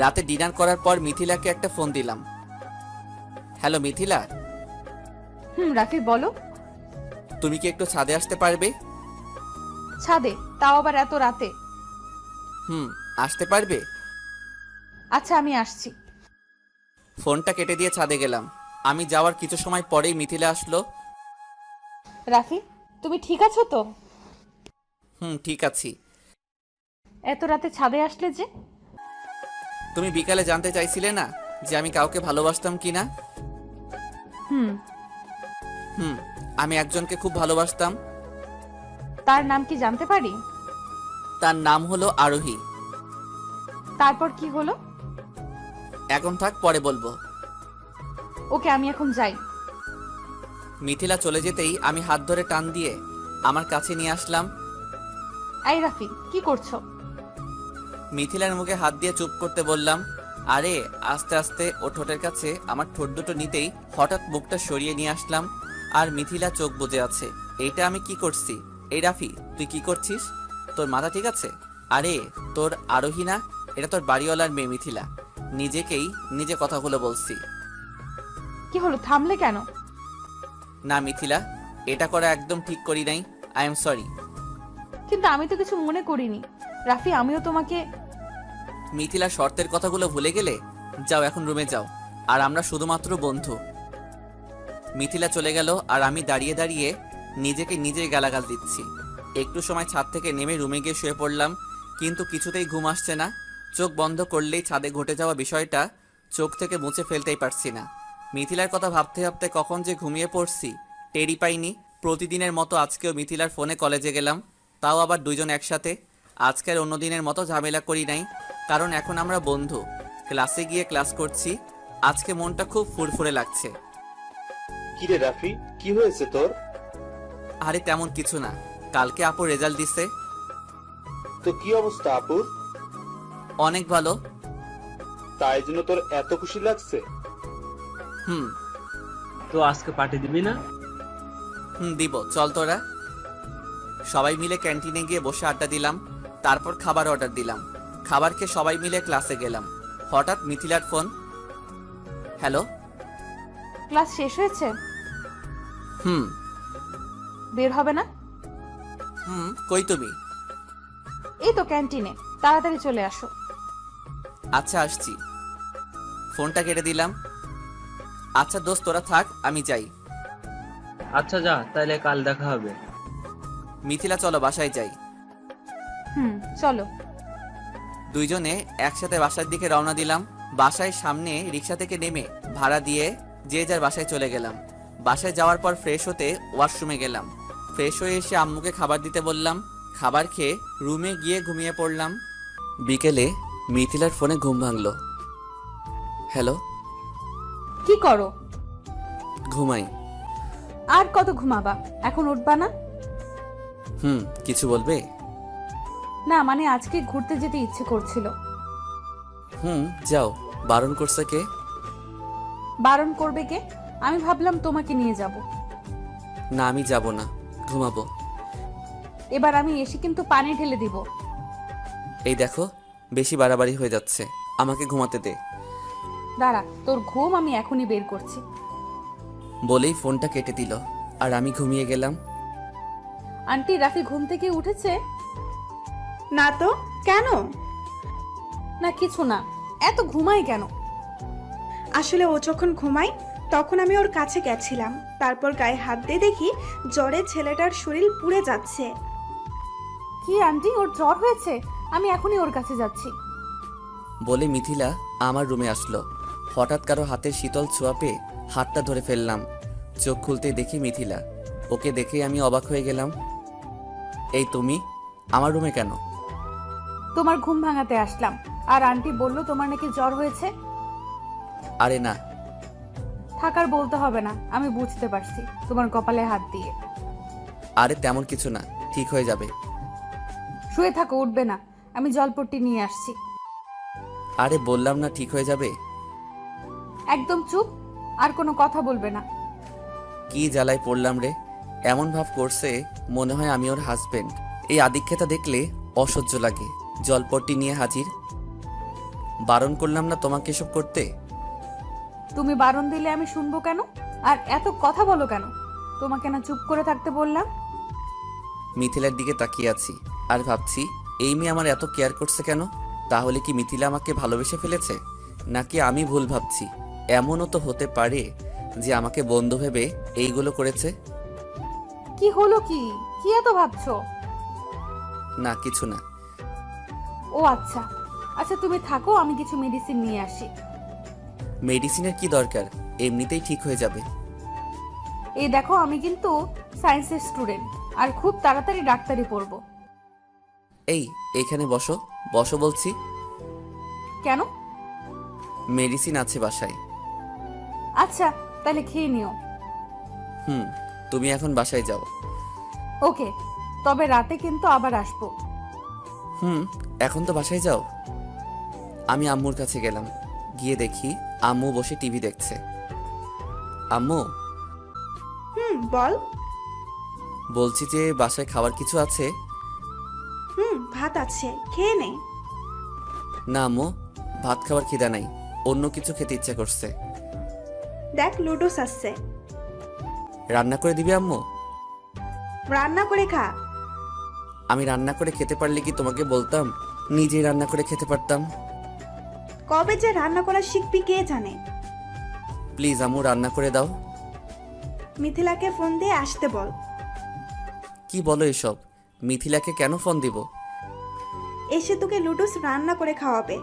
রাতে ডিনার করার পর মিথিলাকে একটা ফোন দিলাম। হ্যালো মিথিলা, রাফি বলো। তুমি কি একটু ছাদে আসতে পারবে? ছাদে? তাও আবার এত রাতে? আসতে পারবে? আচ্ছা আমি আসছি। ফোনটা কেটে দিয়ে ছাদে গেলাম। আমি যাওয়ার কিছু সময় পরেই মিথিলা আসলো। রাফি, তুমি ঠিক আছো তো? ঠিক আছি। এত রাতে ছাদে আসলে যে? তুমি বিকালে জানতে চাইছিলে না যে আমি কাউকে ভালোবাসতাম কিনা? হুম। আমি একজনকে খুব ভালোবাসতাম। তার নাম কি জানতে পারি? তার নাম হলো আরোহী। তারপর কি হলো? এখন থাক, পরে বলবো। ওকে, আমি এখন যাই। মিথিলা চলে যেতেই আমি হাত ধরে টান দিয়ে আমার কাছে নিয়ে আসলাম। এই রাফি, কি করছো? মিথিলার মুখে হাত দিয়ে চুপ করতে বললাম। আরে আস্তে আস্তে ও ঠোঁটের কাছে আমার ঠোঁট দুটো নিতেই হঠাৎ মুখটা সরিয়ে নিয়ে আসলাম, আর মিথিলা চোখ বুজে আছে। এইটা আমি কি করছি? এই রাফি, তুই কি করছিস? তোর মাথা ঠিক আছে? আরে তোর আরোহী না, এটা তোর বাড়িওয়ালার মেয়ে মিথিলা। নিজেকেই নিজে কথাগুলো বলছি। কি হলো, থামলে কেন? না মিথিলা, এটা করা একদম ঠিক করি নাই। I am sorry. কিন্তু আমি তো কিছু মনে করিনি রাফি, আমিও তোমাকে। মিথিলা, শর্তের কথাগুলো ভুলে গেলে? যাও এখন রুমে যাও, আর আমরা শুধুমাত্র বন্ধু। মিথিলা চলে গেল, আর আমি দাঁড়িয়ে দাঁড়িয়ে নিজেকে নিজেই গালাগাল দিচ্ছি। একটু সময় ছাদ থেকে নেমে রুমে গিয়ে শুয়ে পড়লাম, কিন্তু কিছুতেই ঘুম আসছে না। চোখ বন্ধ করলেই ছাদে ঘটে যাওয়া বিষয়টা চোখ থেকে মুছে ফেলতেই পারছি না। মিথিলার কথা ভাবতে ভাবতে কখন যে ঘুমিয়ে পড়ছি টেরই পাইনি। প্রতিদিনের মতো আজকেও মিথিলার ফোনে কলেজে গেলাম, তাও আবার দুইজন একসাথে। আজকের অন্য দিনের মতো ঝামেলা করি নাই, কারণ এখন আমরা বন্ধু। ক্লাসে গিয়ে ক্লাস করছি। আজকে মনটা খুব ফুরফুরে লাগছে। কিরে রাফি, কি হয়েছে তোর? আরে তেমন কিছু না, কালকে আপু রেজাল্ট দিছে। তো কি অবস্থা আপুর? অনেক ভালো। তাই জন্য তোর এত খুশি লাগছে? তো আজকে পার্টি দিবি না? দিব, চল তোরা। সবাই মিলে ক্যান্টিনে গিয়ে বসে আড্ডা দিলাম, তারপর খাবার অর্ডার দিলাম। খাবার খেয়ে সবাই মিলে ক্লাসে গেলাম। হঠাৎ মিথিলার ফোন। হ্যালো। ক্লাস শেষ হয়েছে? বের হবে না? কই তুমি? এই তো ক্যান্টিনে, তাড়াতাড়ি চলে আসো। আচ্ছা আসছি। ফোনটা কেটে দিলাম। আচ্ছা দোস্ত, তোরা থাক, আমি যাই। আচ্ছা যা, তাইলে কাল দেখা হবে। মিথিলা চলো বাসায় যাই। চলো। দুইজনে একসাথে বাসার দিকে রওনা দিলাম। বাসায় সামনে রিক্সা থেকে নেমে ভাড়া দিয়ে যে যার বাসায় চলে গেলাম। বাসায় যাওয়ার পর ফ্রেশ হতে ওয়াশরুমে গেলাম। ফ্রেশ হয়ে এসে আম্মুকে খাবার দিতে বললাম। খাবার খেয়ে রুমে গিয়ে ঘুমিয়ে পড়লাম। বিকেলে মিথিলার ফোনে ঘুম ভাঙলো। হ্যালো। কি করো? ঘুমাই। আর কত ঘুমাবা? এখন উঠবা না? কিছু বলবে? না মানে আজকে ঘুরতে যেতে ইচ্ছে করছিল। যাও। বারণ করছে কে? বারণ করবে কে? আমি ভাবলাম তোমাকে নিয়ে যাব। না, আমি যাব না, ঘুমাবো। এবার আমি এসে কিন্তু পানি ঢেলে দিব। এই দেখো, বেশি বাড়াবাড়ি হয়ে যাচ্ছে, আমাকে ঘুমাতে দে। দাঁড়া, তোর ঘুম আমি এখনই বের করছি। বলেই ফোনটা কেটে দিল, আর আমি ঘুমিয়ে গেলাম। আন্টি, রাফি ঘুম থেকে উঠেছে? না তো, কেন? না কিছু না, এত ঘুমাই কেন? আসলে ও যখন ঘুমায় তখন আমি ওর কাছে গেছিলাম, তারপর গায়ে হাত দিয়ে দেখি জ্বরে ছেলেটার শরীর পুড়ে যাচ্ছে। কি আন্টি, ওর জ্বর হয়েছে? আমি এখনই ওর কাছে যাচ্ছি। বলে মিথিলা আমার রুমে আসলো। হঠাৎ কারো হাতের শীতল ছোঁয়া পেয়ে হাতটা ধরে ফেললাম। চোখ খুলতে দেখি মিথিলা। ওকে দেখেই আমি অবাক হয়ে গেলাম। এই তুমি আমার রুমে কেন? তোমার ঘুম ভাঙাতে আসলাম। আর আন্টি বলল তোমার নাকি জ্বর হয়েছে। আরে না। থাকার বলতে হবে না, আমি বুঝতে পারছি তোমার কপালে হাত দিয়ে। আরে তেমন কিছু না, ঠিক হয়ে যাবে। শুয়ে থাকো, উঠবে না। আমি জলপট্টি নিয়ে আসছি। আরে বললাম না ঠিক হয়ে যাবে। একদম চুপ, আর কোনো কথা বলবে না। কি জ্বালায় পড়লাম রে। এমন ভাব করছে মনে হয় আমি ওর হাজবেন্ড। এই আদিক্ষেতা দেখলে অসহ্য লাগে। জলপট্টি নিয়ে হাজির। বারণ করলাম না তোমাকে এসব করতে? তুমি বারণ দিলে আমি শুনবো কেন? আর এত কথা বলো কেন? তোমাকে না চুপ করে থাকতে বললাম? মিথিলার দিকে তাকিয়ে আছি আর ভাবছি, এই মেয়ে আমার এত কেয়ার করছে কেন? তাহলে কি মিথিলা আমাকে ভালোবেসে ফেলেছে, নাকি আমি ভুল ভাবছি? এমনও তো হতে পারে যে আমাকে বন্ধু ভেবে এইগুলো করেছে। কি হলো? কি কি এত ভাবছো? না কিছু না। ও আচ্ছা আচ্ছা, তুমি থাকো, আমি কিছু মেডিসিন নিয়ে আসি। মেডিসিনের কি দরকার, এমনিতেই ঠিক হয়ে যাবে। এই দেখো, আমি কিন্তু সায়েন্সের স্টুডেন্ট, আর খুব তাড়াতাড়ি ডাক্তারি পড়বো। এই এইখানে বসো, বসো বলছি। কেন? মেডিসিন আছে বাসায়। আচ্ছা তাহলে খেয়ে নিও। তুমি এখন বাসায় যাও। ওকে, তবে রাতে কিন্তু আবার আসবো। এখন তো বাসায় যাও। আমি আম্মুর কাছে গেলাম। গিয়ে দেখি আম্মু বসে টিভি দেখছে। আম্মু, বল। বলছি যে বাসায় খাবার কিছু আছে? ভাত আছে, খেয়ে নে। না আম্মু, ভাত খাবার খিদা নাই, অন্য কিছু খেতে ইচ্ছা করছে। দেখ, লুডোস আছে, রান্না করে দিবি আম্মু? রান্না করে খা। আমি রান্না করে খেতে পারলে কি তোমাকে বলতাম? নিজেই রান্না করে খেতে পারতাম। কবে যে রান্না করা শিখবি কে জানে। প্লিজ আম্মু, রান্না করে দাও। মিথিলাকে ফোন দিয়ে আসতে বল। কি বলো এসব? মিথিলাকে কেন ফোন দিব? এসে তোকে লুডোস রান্না করে খাওয়াবে।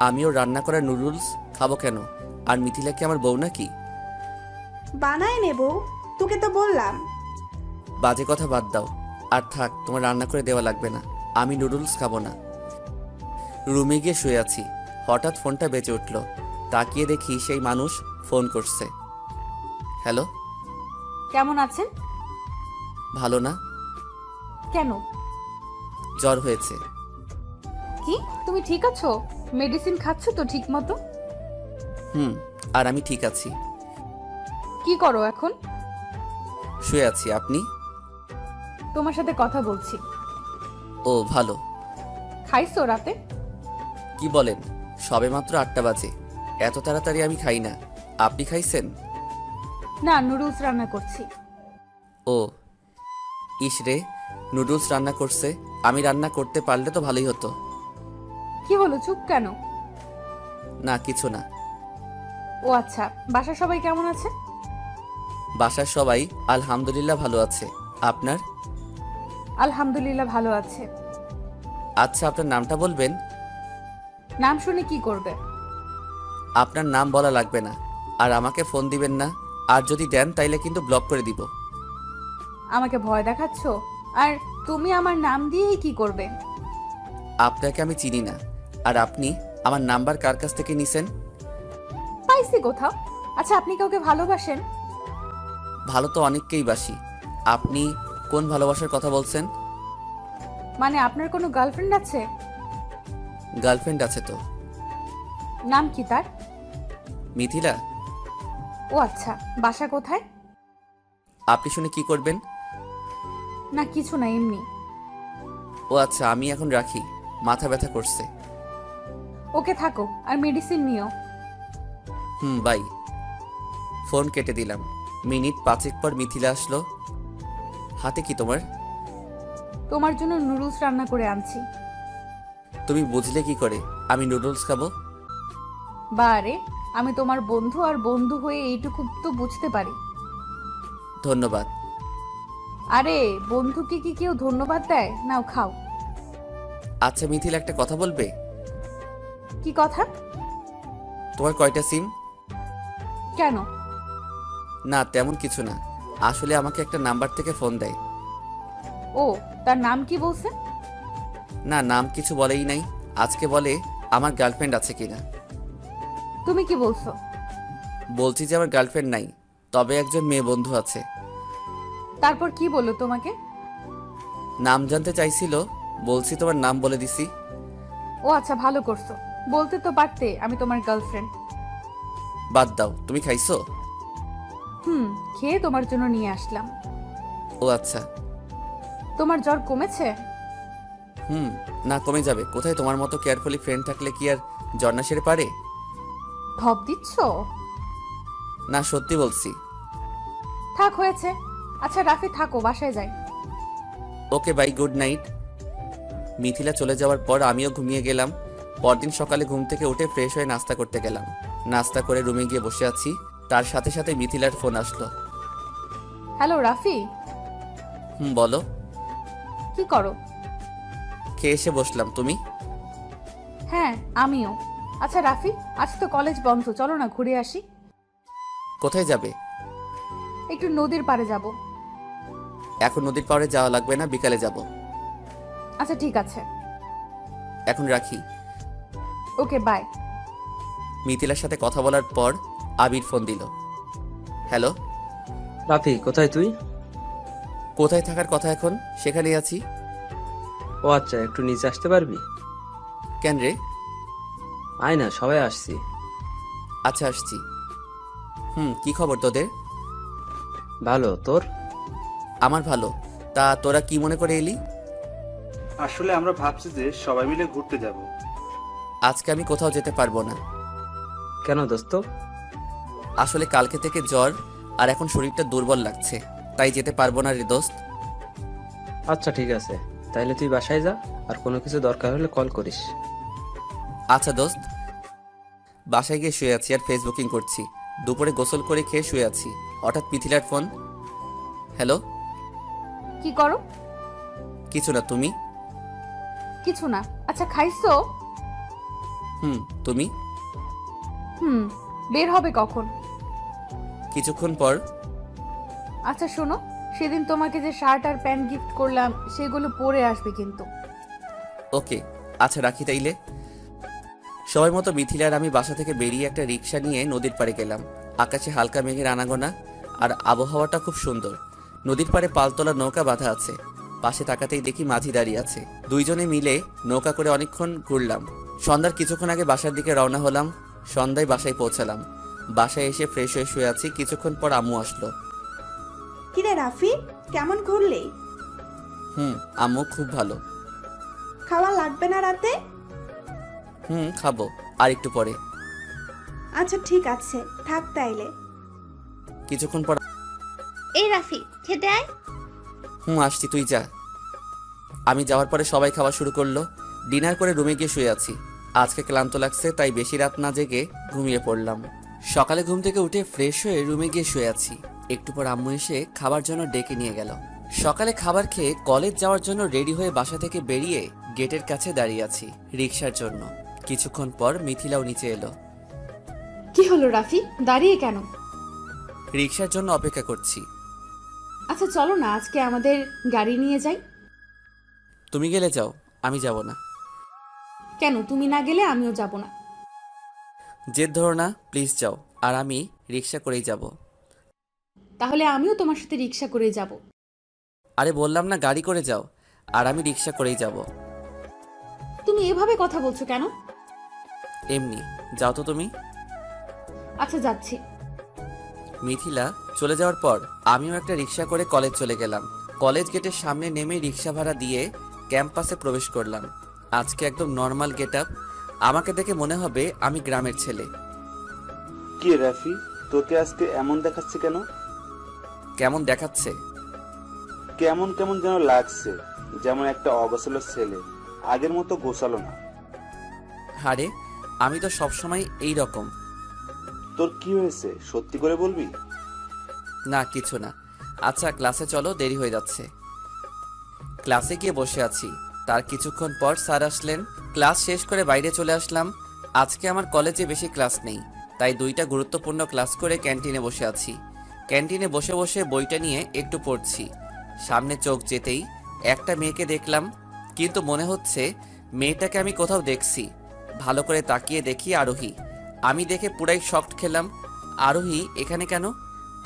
আমিও রান্না করা নুডলস খাবো কেন? আর মিথিলা কি আমার বউ নাকি? বানায় নেব, তোকে তো বললাম। বাজে কথা বাদ দাও। আর থাক, তোমার রান্না করে দেওয়া লাগবে না, আমি নুডলস খাবো না। রুমে গিয়ে শুয়ে আছি, হঠাৎ ফোনটা বেজে উঠল। তাকিয়ে দেখি সেই মানুষ ফোন করছে। হ্যালো। কেমন আছেন? ভালো না। কেন? জ্বর হয়েছে। কি, তুমি ঠিক আছো? মেডিসিন খাচ্ছ তো ঠিক মতো? আর আমি ঠিক আছি। কি করো এখন? শুয়ে আছি। আপনি? তোমার সাথে কথা বলছি। ও ভালো। খাইছো রাতে? কি বলেন, সবে মাত্র 8টা বাজে, এত তাড়াতাড়ি আমি খাই না। আপনি খাইছেন? না, নুডলস রান্না করছি। ও ইস রে, নুডলস রান্না করছে। আমি রান্না করতে পারলে তো ভালোই হতো। কি হলো, চুপ কেন? না কিছু না। ও আচ্ছা, বাসার সবাই কেমন আছে? বাসার সবাই আলহামদুলিল্লাহ ভালো আছে। আপনার? আলহামদুলিল্লাহ ভালো আছে। আচ্ছা, আপনার নামটা বলবেন? নাম শুনে কি করবে? আপনার নাম বলা লাগবে না, আর আমাকে ফোন দিবেন না। আর যদি দেন তাইলে কিন্তু ব্লক করে দিব। আমাকে ভয় দেখাচ্ছ? আর তুমি আমার নাম দিয়েই কি করবে? আপনাকে আমি চিনি না, আর আপনি আমার নাম্বার কার কাছ থেকে নিছেন? পাইছি কোথাও। আচ্ছা, আপনি কাউকে ভালোবাসেন? ভালো তো অনেককেই বাসি। আপনি কোন ভালোবাসার কথা বলছেন? মানে আপনার কোনো গার্লফ্রেন্ড আছে? গার্লফ্রেন্ড আছে তো। নাম কি তার? মিথিলা। ও আচ্ছা, বাসা কোথায়? আপনি শুনে কি করবেন? না কিছু না, এমনি। ও আচ্ছা, আমি এখন রাখি, মাথা ব্যথা করছে। ওকে থাকো, আর মেডিসিন নিও। বাই। ফোন কেটে দিলাম। মিনিট 5 পর মিথিলা আসলো। হাতে কি তোমার? তোমার জন্য নুডলস রান্না করে আনছি। তুমি বুঝলে কি করে আমি নুডলস খাবো? বারে, আমি তোমার বন্ধু, আর বন্ধু হয়ে এইটুকু তো বুঝতে পারি। ধন্যবাদ। আরে বন্ধুকে কি কেউ ধন্যবাদ দেয়? নাও খাও। আচ্ছা মিথিলা, একটা কথা বলবে? কি কথা? তোমার কয়টা সিম? কেন? না তেমন কিছু না, আসলে আমাকে একটা নাম্বার থেকে ফোন দেয়। ও, তার নাম কি বলছে? না নাম কিছু বলেই নাই। আজকে বলে আমার গার্লফ্রেন্ড আছে কিনা। তুমি কি বলছো? বলছি যে আমার গার্লফ্রেন্ড নাই, তবে একজন মেয়ে বন্ধু আছে। তারপর কি বললো তোমাকে? নাম জানতে চাইছিল, বলছি তোমার নাম বলে দিছি। ও আচ্ছা, ভালো করছো। বলতে তো পারতে আমি তোমার গার্লফ্রেন্ড। বাদ দাও, তুমি খাইছো? খেয়ে তোমার জন্য নিয়ে আসলাম। ও আচ্ছা। তোমার জ্বর কমেছে? না কমে যাবে কোথায়, তোমার মতো কেয়ারফুলি ফ্রেন্ড থাকলে কি আর জ্বর না সেরে পারে? ধপ দিচ্ছ? না সত্যি বলছি। থাক, হয়েছে। আচ্ছা রাফি, থাকো, বাসায় যাই। Okay bye, good night. Mithila চলে যাওয়ার পর আমিও ঘুমিয়ে গেলাম। পরদিন সকালে ঘুম থেকে উঠে ফ্রেশ হয়ে নাস্তা করতে গেলাম। নাস্তা করে রুমে গিয়ে বসে আছি, তার সাথে সাথে মিথিলার ফোন আসলো। হ্যালো রাফি। বলো। কি করো? খেয়ে এসে বসলাম, তুমি? হ্যাঁ আমিও। আচ্ছা রাফি, আজ তো কলেজ বন্ধ, চলো না ঘুরে আসি। কোথায় যাবে? একটু নদীর পাড়ে যাব। এখন নদীর পাড়ে যাওয়া লাগবে না, বিকালে যাব। আচ্ছা ঠিক আছে। এখন রাখি। Okay bye. মিথিলার সাথে কথা বলার পর আবির ফোন দিল। হ্যালো। রাফি, কোথায় তুই? কোথায় থাকার কথা, এখন সেখানেই আছি। ও আচ্ছা, একটু নিচে আসতে পারবি? কেন রে? আয় না, সবাই আসছি। আচ্ছা আসছি। কি খবর তোদের? ভালো, তোর? আমার ভালো। তা তোরা কি মনে করে এলি? আসলে আমরা ভাবছি যে সবাই মিলে ঘুরতে যাব। আজকে আমি কোথাও যেতে পারবো না। কেন দোস্ত? আসলে কালকে থেকে জ্বর, আর এখন শরীরটা দুর্বল লাগছে, তাই যেতে পারবো না রে দোস্ত। আচ্ছা ঠিক আছে, তাইলে তুই বাসায় যা, আর কোনো কিছু দরকার হলে কল করিস। আচ্ছা দোস্ত। বাসায় গিয়ে শুয়ে আছি আর ফেসবুকিং করছি। দুপুরে গোসল করে খেয়ে শুয়ে আছি, হঠাৎ মিথিলার ফোন। হ্যালো। কি করো? কিছু না, তুমি? কিছু না। আচ্ছা খাইছো? তুমি? বের হবে কখন? কিছুক্ষণ পর। আচ্ছা শোনো, সেদিন তোমাকে যে শার্ট আর প্যান্ট গিফট করলাম সেগুলো পরে আসবে কিন্তু। ওকে আচ্ছা রাখি তাইলে। সবার মতো মিথিলা আর আমি বাসা থেকে বেরিয়ে একটা রিক্সা নিয়ে নদীর পাড়ে গেলাম। আকাশে হালকা মেঘের আনাগোনা, আর আবহাওয়াটা খুব সুন্দর। নদীর পাড়ে পালতোলা নৌকা বাঁধা আছে। পাশে তাকাতেই দেখি মাঝি দাঁড়িয়ে আছে। দুইজনে মিলে নৌকা করে অনেকক্ষণ ঘুরলাম। সন্ধ্যার কিছুক্ষণ আগে বাসার দিকে রওনা হলাম। সন্ধ্যায় বাসায় পৌঁছালাম। বাসায় এসে ফ্রেশ হয়ে শুয়ে আছি। কিছুক্ষণ পর আম্মু আসলো। কিরে রাফি, কেমন ঘুরলি? আম্মু খুব ভালো। খাওয়া লাগবে না রাতে? খাবো আর একটু পরে। আচ্ছা ঠিক আছে, থাক তাইলে। কিছুক্ষণ পর। এই রাফি, খেতে আয়। আসছি, তুই যা। আমি যাওয়ার পরে সবাই খাওয়া শুরু করলো। ডিনার করে রুমে গিয়ে শুয়ে আছি। আজকে ক্লান্ত লাগছে, তাই বেশি রাত না জেগে ঘুমিয়ে পড়লাম। সকালে ঘুম থেকে উঠে ফ্রেশ হয়ে রুমে গিয়ে শুয়ে আছি। একটু পর আম্মু এসে খাবার জন্য ডেকে নিয়ে গেল। সকালে খাবার খেয়ে কলেজ যাওয়ার জন্য রেডি হয়ে বাসা থেকে বেরিয়ে গেটের কাছে দাঁড়িয়ে আছি রিক্সার জন্য। কিছুক্ষণ পর মিথিলাও নিচে এলো। কি হলো রাফি, দাঁড়িয়ে কেন? রিক্সার জন্য অপেক্ষা করছি। আচ্ছা চলো না আজকে আমাদের গাড়ি নিয়ে যাই। তুমি গেলে যাও, আমি যাব না। কেন, তুমি না গেলে আমিও যাব না। জেদ ধরো না, প্লিজ যাও, আর আমি রিক্সা করেই যাব। তাহলে আমিও তোমার সাথে রিক্সা করে যাব। আরে বললাম না গাড়ি করে যাও, আর আমি রিক্সা করেই যাব। তুমি এভাবে কথা বলছো কেন? এমনি, যাও তো তুমি। আচ্ছা যাচ্ছি। মিথিলা চলে যাওয়ার পর আমিও একটা রিক্সা করে কলেজ চলে গেলাম। কলেজ গেটের সামনে নেমে রিক্সা ভাড়া দিয়ে ক্যাম্পাসে প্রবেশ করলাম। আজকে একদম নর্মাল গেট আপ, আমাকে দেখে মনে হবে আমি গ্রামের ছেলে। কি রাফি, তোকে আজকে এমন দেখাচ্ছে কেন? কেমন দেখাচ্ছে? কেমন কেমন যেন লাগছে, যেমন একটা অগোছালো ছেলে, আগের মতো গোছালো না। আরে আমি তো সবসময় এই রকম। তোর কি হয়েছে, সত্যি করে বলবি? না কিছু না। আচ্ছা ক্লাসে চলো, দেরি হয়ে যাচ্ছে। ক্লাসে গিয়ে বসে আছি, তার কিছুক্ষণ পর স্যার আসলেন। ক্লাস শেষ করে বাইরে চলে আসলাম। আজকে আমার কলেজে বেশি ক্লাস নেই, তাই 2টা গুরুত্বপূর্ণ ক্লাস করে ক্যান্টিনে বসে আছি। ক্যান্টিনে বসে বসে বইটা নিয়ে একটু পড়ছি। সামনে চোখ যেতেই একটা মেয়েকে দেখলাম, কিন্তু মনে হচ্ছে মেয়েটাকে আমি কোথাও দেখছি। ভালো করে তাকিয়ে দেখি আরোহী। আমি দেখে পুরাই শকড খেলাম। আরোহী এখানে কেন?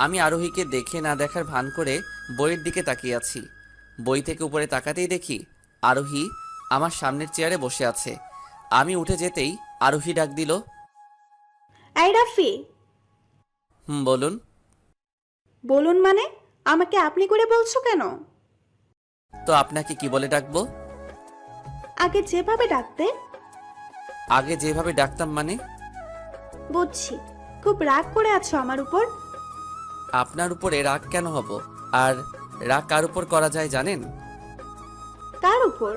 আমি আরোহীকে দেখে না দেখার ভান করে বইয়ের দিকে তাকিয়ে আছি। বই থেকে উপরে তাকাতেই দেখি আরোহী আমার সামনের চেয়ারে বসে আছে। আমি উঠে যেতেই আরোহী ডাক দিল, এই রাফি। বলুন। বলুন মানে? আমাকে আপনি করে বলছো কেন? তো আপনাকে কি বলে ডাকবো? আগে যেভাবে ডাকতে। আগে যেভাবে ডাকতাম মানে? বুঝছি, খুব রাগ করে আছো আমার উপর। আপনার উপরে রাগ কেন হব? আর রাগ কার উপর করা যায় জানেন? কার উপর?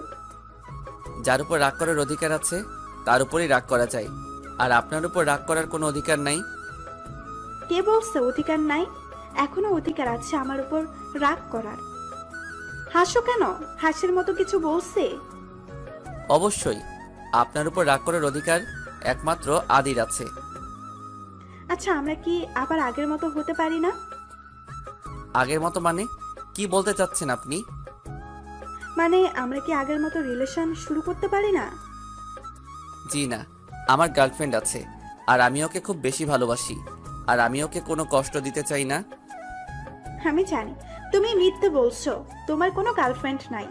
যার উপর রাগ করার অধিকার আছে তার উপরই রাগ করা যায়। আর আপনার উপর রাগ করার কোনো অধিকার নাই। কে বলছে অধিকার নাই? এখনো অধিকার আছে আমার উপর রাগ করার। হাসো কেন? হাসির মতো কিছু বলছে? অবশ্যই আপনার উপর রাগ করার অধিকার একমাত্র আদির আছে। আচ্ছা, আমরা কি আবার আগের মতো হতে পারি না? আগের মতো মানে কি বলতে চাচ্ছেন আপনি? মানে আমরা কি আগের মতো রিলেশন শুরু করতে পারি না? জি না, আমার গার্লফ্রেন্ড আছে, আর আমি ওকে খুব বেশি ভালোবাসি, আর আমি ওকে কোনো কষ্ট দিতে চাই না। আমি জানি তুমি মিথ্যে বলছো, তোমার কোনো গার্লফ্রেন্ড নাই।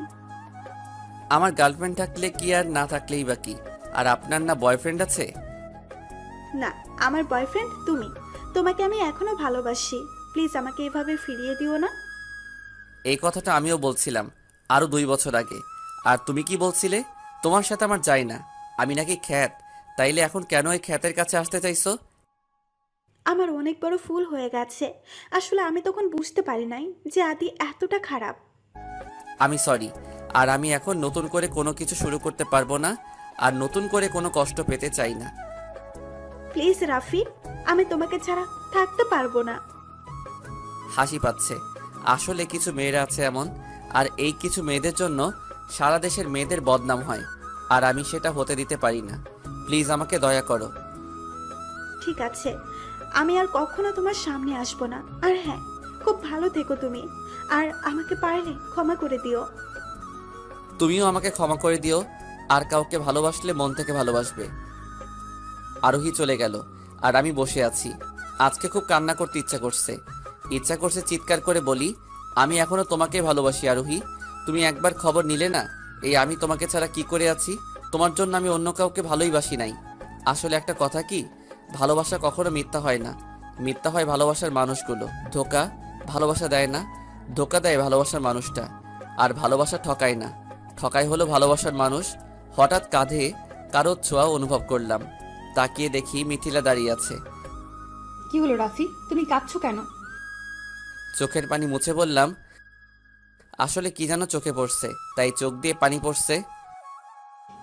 আমার গার্লফ্রেন্ড থাকলে কি আর না থাকলেই বা কি? আর আপনার না বয়ফ্রেন্ড আছে? না, আমার বয়ফ্রেন্ড তুমি। তোমাকে আমি এখনো ভালোবাসি, প্লিজ আমাকে এভাবে ফিরিয়ে দিও না। এই কথাটা আমিও বলছিলাম আরো 2 বছর আগে। আর তুমি কি বলছিলে? তোমার সাথে আমার যায় না, আমি নাকি খ্যাত। তাইলে এখন কেন এই খ্যাতের কাছে আসতে চাইছো? আমার অনেক বড় ভুল হয়ে গেছে। আসলে আমি তখন বুঝতে পারি নাই যে আদি এতটা খারাপ। আমি সরি। আর আমি এখন নতুন করে কোনো কিছু শুরু করতে পারবো না, আর নতুন করে কোনো কষ্ট পেতে চাই না। প্লিজ রাফি, আমি তোমাকে ছাড়া থাকতে পারবো না। হাসি পাচ্ছে। আসলে কিছু মেয়েরা আছে এমন, আর এই কিছু মেয়েদের জন্য সারা দেশের মেয়েদের বদনাম হয়, আর আমি সেটা হতে দিতে পারি না। প্লিজ আমাকে দয়া করো। ঠিক আছে, আমি আর কখনো তোমার সামনে আসবো না। আর হ্যাঁ, খুব ভালো থেকো তুমি। আর আমাকে পারলে ক্ষমা করে দিও। তুমিও আমাকে ক্ষমা করে দিও। আর কাউকে ভালোবাসলে মন থেকে ভালোবাসবে। আরোহী চলে গেল, আর আমি বসে আছি। আজকে খুব কান্না করতে ইচ্ছা করছে চিৎকার করে বলি, আমি এখনো তোমাকে ভালোবাসি আরোহী। তুমি একবার খবর নিলে না এই আমি তোমাকে ছাড়া কি করে আছি? তোমার জন্য আমি অন্য কাউকে ভালোই বাসি নাই। আসলে একটা কথা কি, ভালোবাসা কখনো মিথ্যা হয় না। মিথ্যা হয় ভালোবাসার মানুষগুলো। ধোকা ভালোবাসা দেয় না, ধোকা দেয় ভালোবাসার মানুষটা। আর ভালোবাসা ঠকায় না, ঠকায় হলো ভালোবাসার মানুষ। হঠাৎ কাঁধে কারো ছোঁয়া অনুভব করলাম। তাকিয়ে দেখি মিথিলা দাঁড়িয়ে আছে। কি হলো রাফি, তুমি কাঁদছো কেন? চোখের পানি মুছে বললাম, আসলে কি যেন চোখে পড়ছে, তাই চোখ দিয়ে পানি পড়ছে।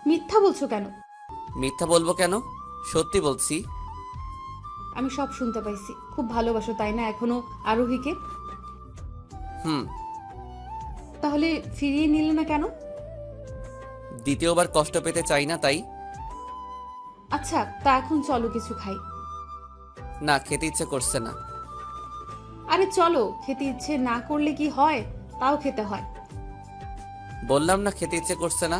মিথ্যা বলছো কেন? মিথ্যা বলবো কেন? সত্যি বলছি। আমি সব শুনতে পাইছি। খুব ভালোবাসো তাই না এখনো আরোহীকে? হুম। তাহলে ফিরিয়ে নিলে না কেন? দ্বিতীয়বার কষ্ট পেতে চাই না তাই। আচ্ছা, তা এখন চলো কিছু খাই। না, খেতে ইচ্ছে করছে না। আরে চলো, খেতে ইচ্ছে না করলে কি হয়, তাও খেতে হয়। বললাম না খেতে ইচ্ছে করছে না,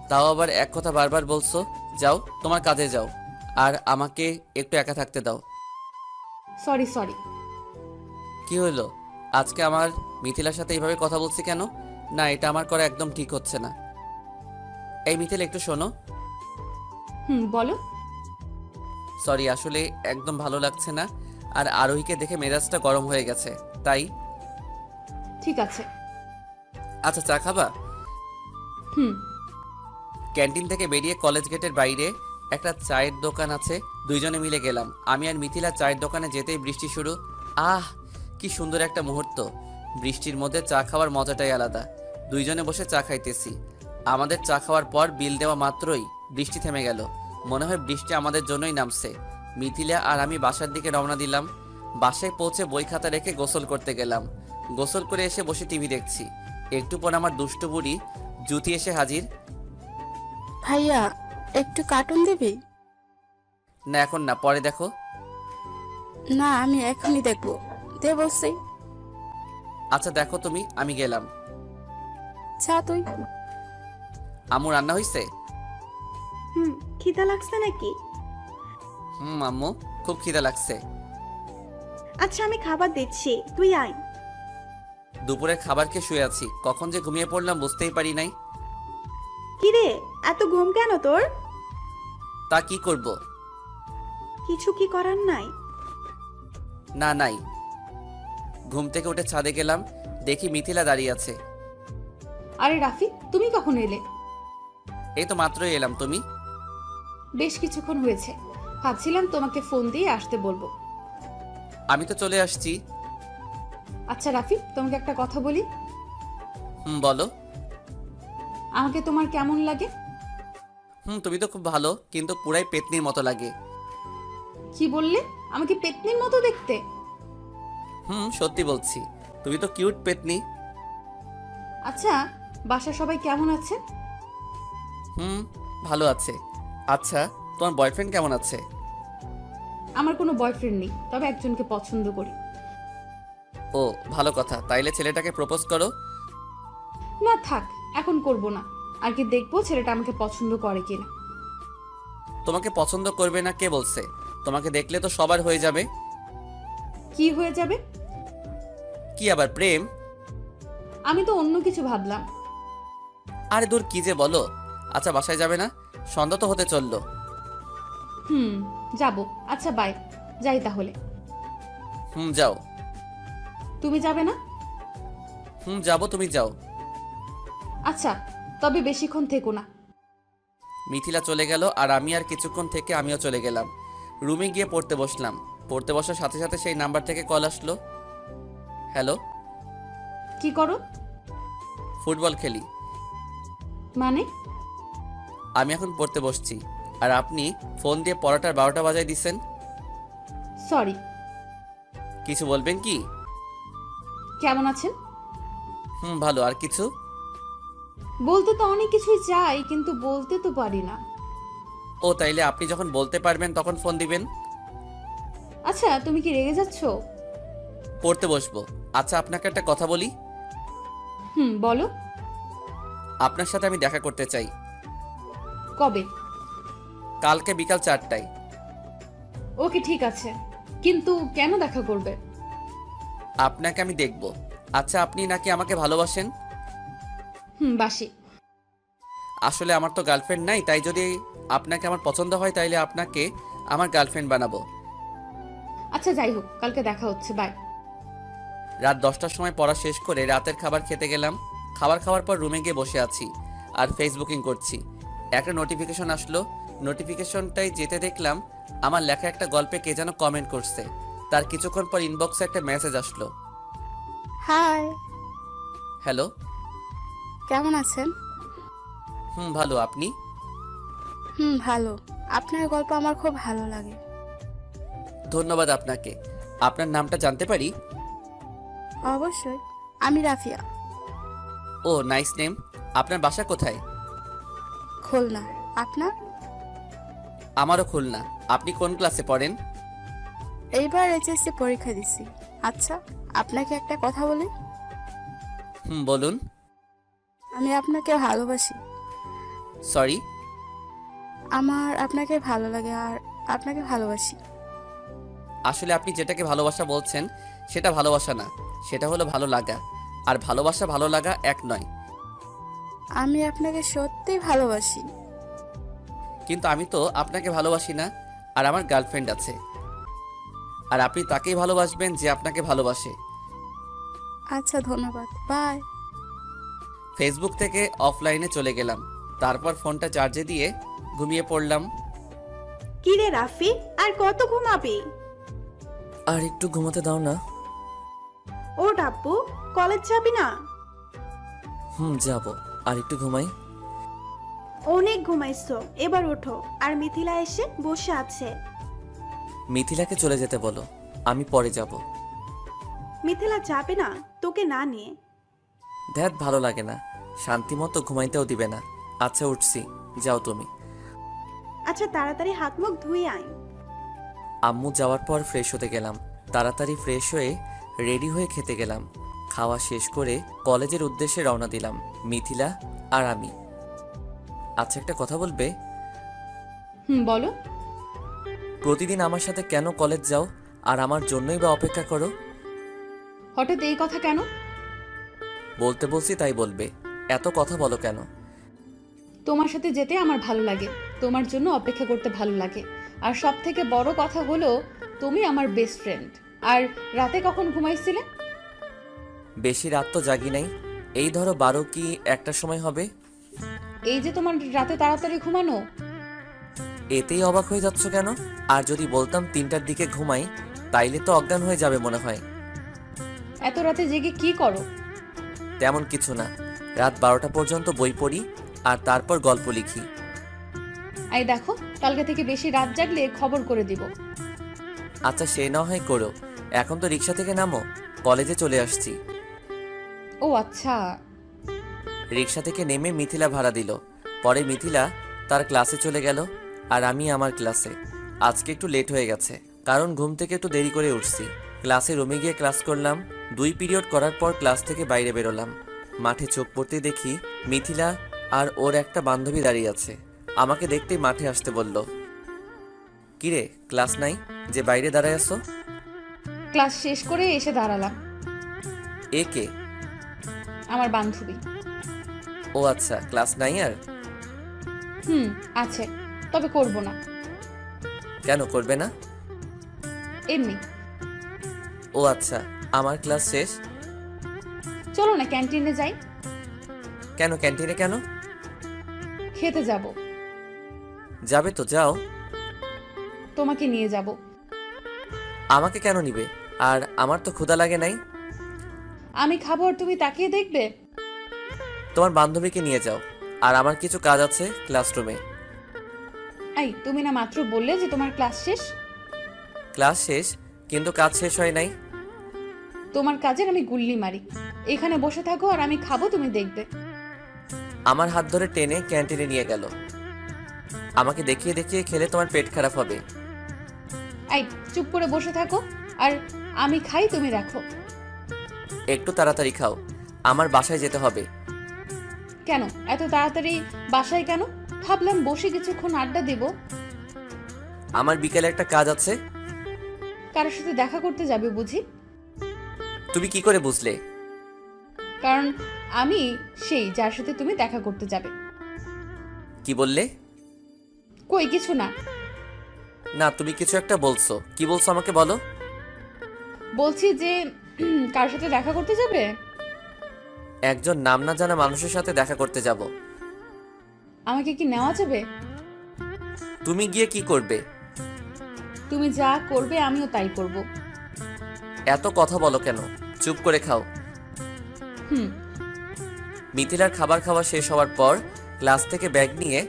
তাও আবার এক কথা বারবার বলছো। যাও তোমার কাজে যাও, আর আমাকে একটু একা থাকতে দাও। Sorry sorry. কি হলো? আজকে আমার মিথিলার সাথে এইভাবে কথা বলছি কেন? না, এটা আমার করা একদম ঠিক হচ্ছে না। এই মিথিলা, একটু শোনো। বলো। সরি, আসলে একদম ভালো লাগছে না, আর আরোহীকে দেখে মেজাজটা গরম হয়ে গেছে, তাই। ঠিক আছে। আচ্ছা, চা খাবা? হুম। ক্যান্টিন থেকে বেরিয়ে কলেজ গেটের বাইরে একটা চায়ের দোকান আছে, দুইজনে মিলে গেলাম। আমি আর মিথিলা চায়ের দোকানে যেতেই বৃষ্টি শুরু। আহ, কি সুন্দর একটা মুহূর্ত। বৃষ্টির মধ্যে চা খাওয়ার মজাটাই আলাদা। দুইজনে বসে চা খাইতেছি। আমাদের চা খাওয়ার পর বিল দেওয়া মাত্রই বৃষ্টি থেমে গেল। মনে হয় বৃষ্টি আমাদের জন্যই নামছে। মিথিলা আর আমি বাসার দিকে রওনা দিলাম। বাসায় পৌঁছে বই খাতা রেখে গোসল করতে গেলাম। গোসল করে এসে বসে টিভি দেখছি। একটু পর আমার দুষ্টু বুড়ি জুতি এসে হাজির। ভাইয়া একটু কার্টুন দিবি? না, এখন না, পরে দেখো। না, আমি এখনই দেখবো, দে বলছি। আচ্ছা দেখো তুমি, আমি গেলাম। চা তুই। আম্মু রান্না হইছে? খিদা লাগছে নাকি? আম্মু, খুব খিদা লাগছে। আচ্ছা আমি খাবার দিচ্ছি, তুই আয়। দুপুরে খাবার খেয়ে শুয়ে আছি, কখন যে ঘুমিয়ে পড়লাম বুঝতেই পারি নাই। কিরে, এত ঘুম কেন তোর? তা কি করব? কিছু কি করার নাই? না, নাই। ঘুম থেকে উঠে ছাদে গেলাম, দেখি মিথিলা দাঁড়িয়ে আছে। আরে রাফি, তুমি কখন এলে? এই তো মাত্রই এলাম। তুমি? বেশ কিছুক্ষণ হয়েছে, ভাবছিলাম তোমাকে ফোন দিয়ে আসতে বলবো। আমি তো চলে আসছি। আচ্ছা রাফি, তোমাকে একটা কথা বলি। বলো। আমাকে তোমার কেমন লাগে? তুমি তো খুব ভালো, কিন্তু পুরাই পেতনির মতো লাগে। কি বললে? আমাকে পেতনির মতো দেখতে? সত্যি বলছি, তুমি তো কিউট পেতনি। আচ্ছা, বাসা সবাই কেমন আছে? ভালো আছে। আচ্ছা, তোমার বয়ফ্রেন্ড কেমন আছে? আমার কোনো বয়ফ্রেন্ড নেই, তবে একজনকে পছন্দ করি। ও, ভালো কথা। তাইলে ছেলেটাকে প্রপোজ করো। না থাক, এখন করব না। আগে দেখবো ছেলেটা আমাকে পছন্দ করে কিনা। তোমাকে পছন্দ করবে না কে বলছে? তোমাকে দেখলে তো সবার হয়ে যাবে। কি হয়ে যাবে? কি আবার প্রেম? আমি তো অন্য কিছু ভাবলাম। আরে দূর, কি যে বলো। আচ্ছা, বাসায় যাবে না? সন্ধ্যা তো হতে চললো। যাব। আচ্ছা বাই, যাই তাহলে। যাও। তুমি যাবে না? যাবো, তুমি যাও। আচ্ছা, তবে বেশিক্ষণ থেকো না। মিথিলা চলে গেল, আর আমি আর কিছুক্ষণ থেকে আমিও চলে গেলাম। রুমে গিয়ে পড়তে বসলাম। পড়তে বসার সাথে সাথে সেই নাম্বার থেকে কল আসলো। হ্যালো। কি করো? ফুটবল খেলি। মানে? আমি এখন পড়তে বসছি, আর আপনি ফোন দিয়ে পড়াটার 12টা বাজায় দিচ্ছেন। সরি। কিছু বলবেন কি? কেমন আছেন? ভালো। আর কিছু? বলতে তো অনেক কিছুই চাই, কিন্তু বলতে তো পারি না। ও, তাইলে আপনি যখন বলতে পারবেন তখন ফোন দিবেন। আচ্ছা, তুমি কি রেগে যাচ্ছ? পড়তে বসবো। আচ্ছা, আপনাকে একটা কথা বলি। বলো। আপনার সাথে আমি দেখা করতে চাই। কবে? কালকে বিকাল 4টায়। ওকে, ঠিক আছে, কিন্তু কেন দেখা করবে? আপনাকে আমি দেখব। আচ্ছা, আপনি নাকি আমাকে ভালোবাসেন? বাসি। আসলে আমার তো গার্লফ্রেন্ড নাই, তাই যদি আপনাকে আমার পছন্দ হয় তাইলে আপনাকে আমার গার্লফ্রেন্ড বানাবো। আচ্ছা যাই হোক, কালকে দেখা হচ্ছে, বাই। রাত 10টার সময় পড়া শেষ করে রাতের খাবার খেতে গেলাম। খাবার খাওয়ার পর রুমে গিয়ে বসে আছি আর ফেসবুকিং করছি। একটা নোটিফিকেশন আসলো। নোটিফিকেশনটাই যেতে দেখলাম আমার লেখা একটা গল্পে কে যেন কমেন্ট করছে। তার কিছুক্ষণ পর ইনবক্সে একটা মেসেজ আসলো। Hi, hello. কেমন আছেন? ভালো। আপনি? ভালো। আপনার গল্প আমার খুব ভালো লাগে। ধন্যবাদ আপনাকে। আপনার নামটা জানতে পারি? অবশ্যই, আমি রাফিয়া। ও, নাইস নেম। আপনার বাসা কোথায়? খুলনা। আপনার? আমারও খুলনা। আপনি কোন ক্লাসে পড়েন? এইবার এইচএসসি পরীক্ষা দিছি। আচ্ছা, আপনাকে একটা কথা বলি। বলুন। আমি আপনাকে ভালোবাসি। সরি? আমার আপনাকে ভালো লাগে আর আপনাকে ভালোবাসি। আসলে আপনি যেটাকে ভালোবাসা বলছেন সেটা ভালোবাসা না, সেটা হলো ভালো লাগা। আর ভালোবাসা ভালো লাগা এক নয়। আমি আপনাকে সত্যিই ভালোবাসি। কিন্তু আমি তো আপনাকে ভালোবাসি না, আর আমার গার্লফ্রেন্ড আছে। আর আপনি তাকেই ভালোবাসবেন যে আপনাকে ভালোবাসে। আচ্ছা, ধন্যবাদ, বাই। ফেসবুক থেকে অফলাইনে চলে গেলাম। তারপর ফোনটা চার্জে দিয়ে ঘুমিয়ে পড়লাম। কি রে রাফি, আর কত ঘুমাবি? আর একটু ঘুমাতে দাও না। ও ডাব্বু, কলেজ যাবি না? যাব। আর একটু ঘুমাই। অনেক ঘুমাইছো, এবার ওঠো। আর মিথিলা এসে বসে আছে। মিথিলাকে চলে যেতে বলো, আমি পরে যাব। মিথিলা যাবে না তোকে না নিয়ে। ধ্যাত, ভালো লাগে না, শান্তি মতো ঘুমাইতেও দিবে না। আচ্ছা উঠছি, যাও তুমি। আচ্ছা তাড়াতাড়ি হাত মুখ ধুয়ে আয়। আম্মু যাওয়ার পর ফ্রেশ হতে গেলাম। তাড়াতাড়ি ফ্রেশ হয়ে রেডি হয়ে খেতে গেলাম। খাওয়া শেষ করে কলেজের উদ্দেশ্যে রওনা দিলাম, মিথিলা আর আমি। আচ্ছা, একটা কথা বলবে? বলো। প্রতিদিন আমার সাথে কেন কলেজ যাও, আর আমার জন্যই বা অপেক্ষা করো? হঠাৎ এই কথা কেন? বলতে বলছি তাই বলবে। এত কথা বলো কেন? তোমার সাথে যেতে আমার ভালো লাগে, তোমার জন্য অপেক্ষা করতে ভালো লাগে। আর সব থেকে বড় কথা হলো তুমি আমার বেস্ট ফ্রেন্ড। আর রাতে কখন ঘুমাইছিলে? বেশি রাত তো জাগি নাই। এই ধরো 12 কি 1টার সময় হবে। এই যে তোমার রাতে তাড়াতাড়ি ঘুমানো। এতেই অবাক হয়ে যাচ্ছ কেন? আর যদি বলতাম 3টার দিকে ঘুমাই, তাইলে তো অজ্ঞান হয়ে যাবে মনে হয়। এত রাতে জেগে কি করো? তেমন কিছু না, রাত 12টা পর্যন্ত বই পড়ি আর তারপর গল্প লিখি। এই দেখো, কালকে থেকে বেশি রাত জাগলে খবর করে দিব। আচ্ছা, সে না হয় করো। এখন তো রিক্সা থেকে নামো, কলেজে চলে আসছি। ও আচ্ছা। রিক্সা থেকে নেমে মিথিলা ভাড়া দিল। পরে মিথিলা তার ক্লাসে চলে গেল, আর আমি আমার ক্লাসে। আজকে একটু লেট হয়ে গেছে, কারণ ঘুম থেকে একটু দেরি করে উঠছি। ক্লাসে রুমে গিয়ে ক্লাস করলাম। 2 পিরিয়ড করার পর ক্লাস থেকে বাইরে বেরোলাম। মাঠে চোখ পড়তে দেখি মিথিলা আর ওর একটা বান্ধবী দাঁড়িয়ে আছে। আমাকে দেখতেই মাঠে আসতে বলল। কিরে, ক্লাস নাই যে বাইরে দাঁড়ায় আছো? ক্লাস শেষ করে এসে দাঁড়ালাম। এ কে? আমার বান্ধবী। ও আচ্ছা, ক্লাস নাই আর? আছে, তবে করব না। কেন করবে না? এমনি। ও আচ্ছা, আমার ক্লাস শেষ। চলো না ক্যান্টিনে যাই। কেন ক্যান্টিনে কেন? খেতে যাব। যাবে তো যাও। তোমাকে নিয়ে যাব। আমাকে কেন নিবে? আর আমার তো ক্ষুধা লাগে নাই। আমি খাবো আর তুমি তাকিয়ে দেখবে? তোমার বান্ধবীকে নিয়ে যাও, আর আমার কিছু কাজ আছে ক্লাসরুমে। এই, তুমি না মাত্র বললে যে তোমার ক্লাস শেষ? ক্লাস শেষ, কিন্তু কাজ শেষ হয় নাই। তোমার কাজের আমি গুল্লি মারি। এখানে বসে থাকো আর আমি খাবো, তুমি দেখবে। আমার হাত ধরে টেনে ক্যান্টিনে নিয়ে গেল। আমাকে দেখিয়ে দেখিয়ে খেলে তোমার পেট খারাপ হবে। এই, চুপ করে বসে থাকো আর আমি খাই, তুমি রাখো। একটু তাড়াতাড়ি খাও, আমার বাসায় যেতে হবে। কেন এত তাড়াতাড়ি বাসায় কেন? ভাবলাম বসে কিছুক্ষণ আড্ডা দেব। আমার বিকেলে একটা কাজ আছে। কারোর সাথে দেখা করতে যাবে বুঝি? তুমি কি করে বুঝলে? কারণ আমি সেই যার সাথে তুমি দেখা করতে যাবে। কি বললে? কই কিছু না। না, তুমি কিছু একটা বলছো। কি বলছো আমাকে বলো। বলছি যে কার সাথে দেখা করতে যাবে? একজন নাম না জানা মানুষের সাথে দেখা করতে যাব। আমাকে কি নেওয়া যাবে? তুমি গিয়ে কি করবে? তুমি যা করবে আমিও তাই করব। এত কথা বলো কেন? চুপ করে খাও। হুম। মিথিলার খাবার খাওয়া শেষ হওয়ার পর ক্লাস থেকে ব্যাগ নিয়ে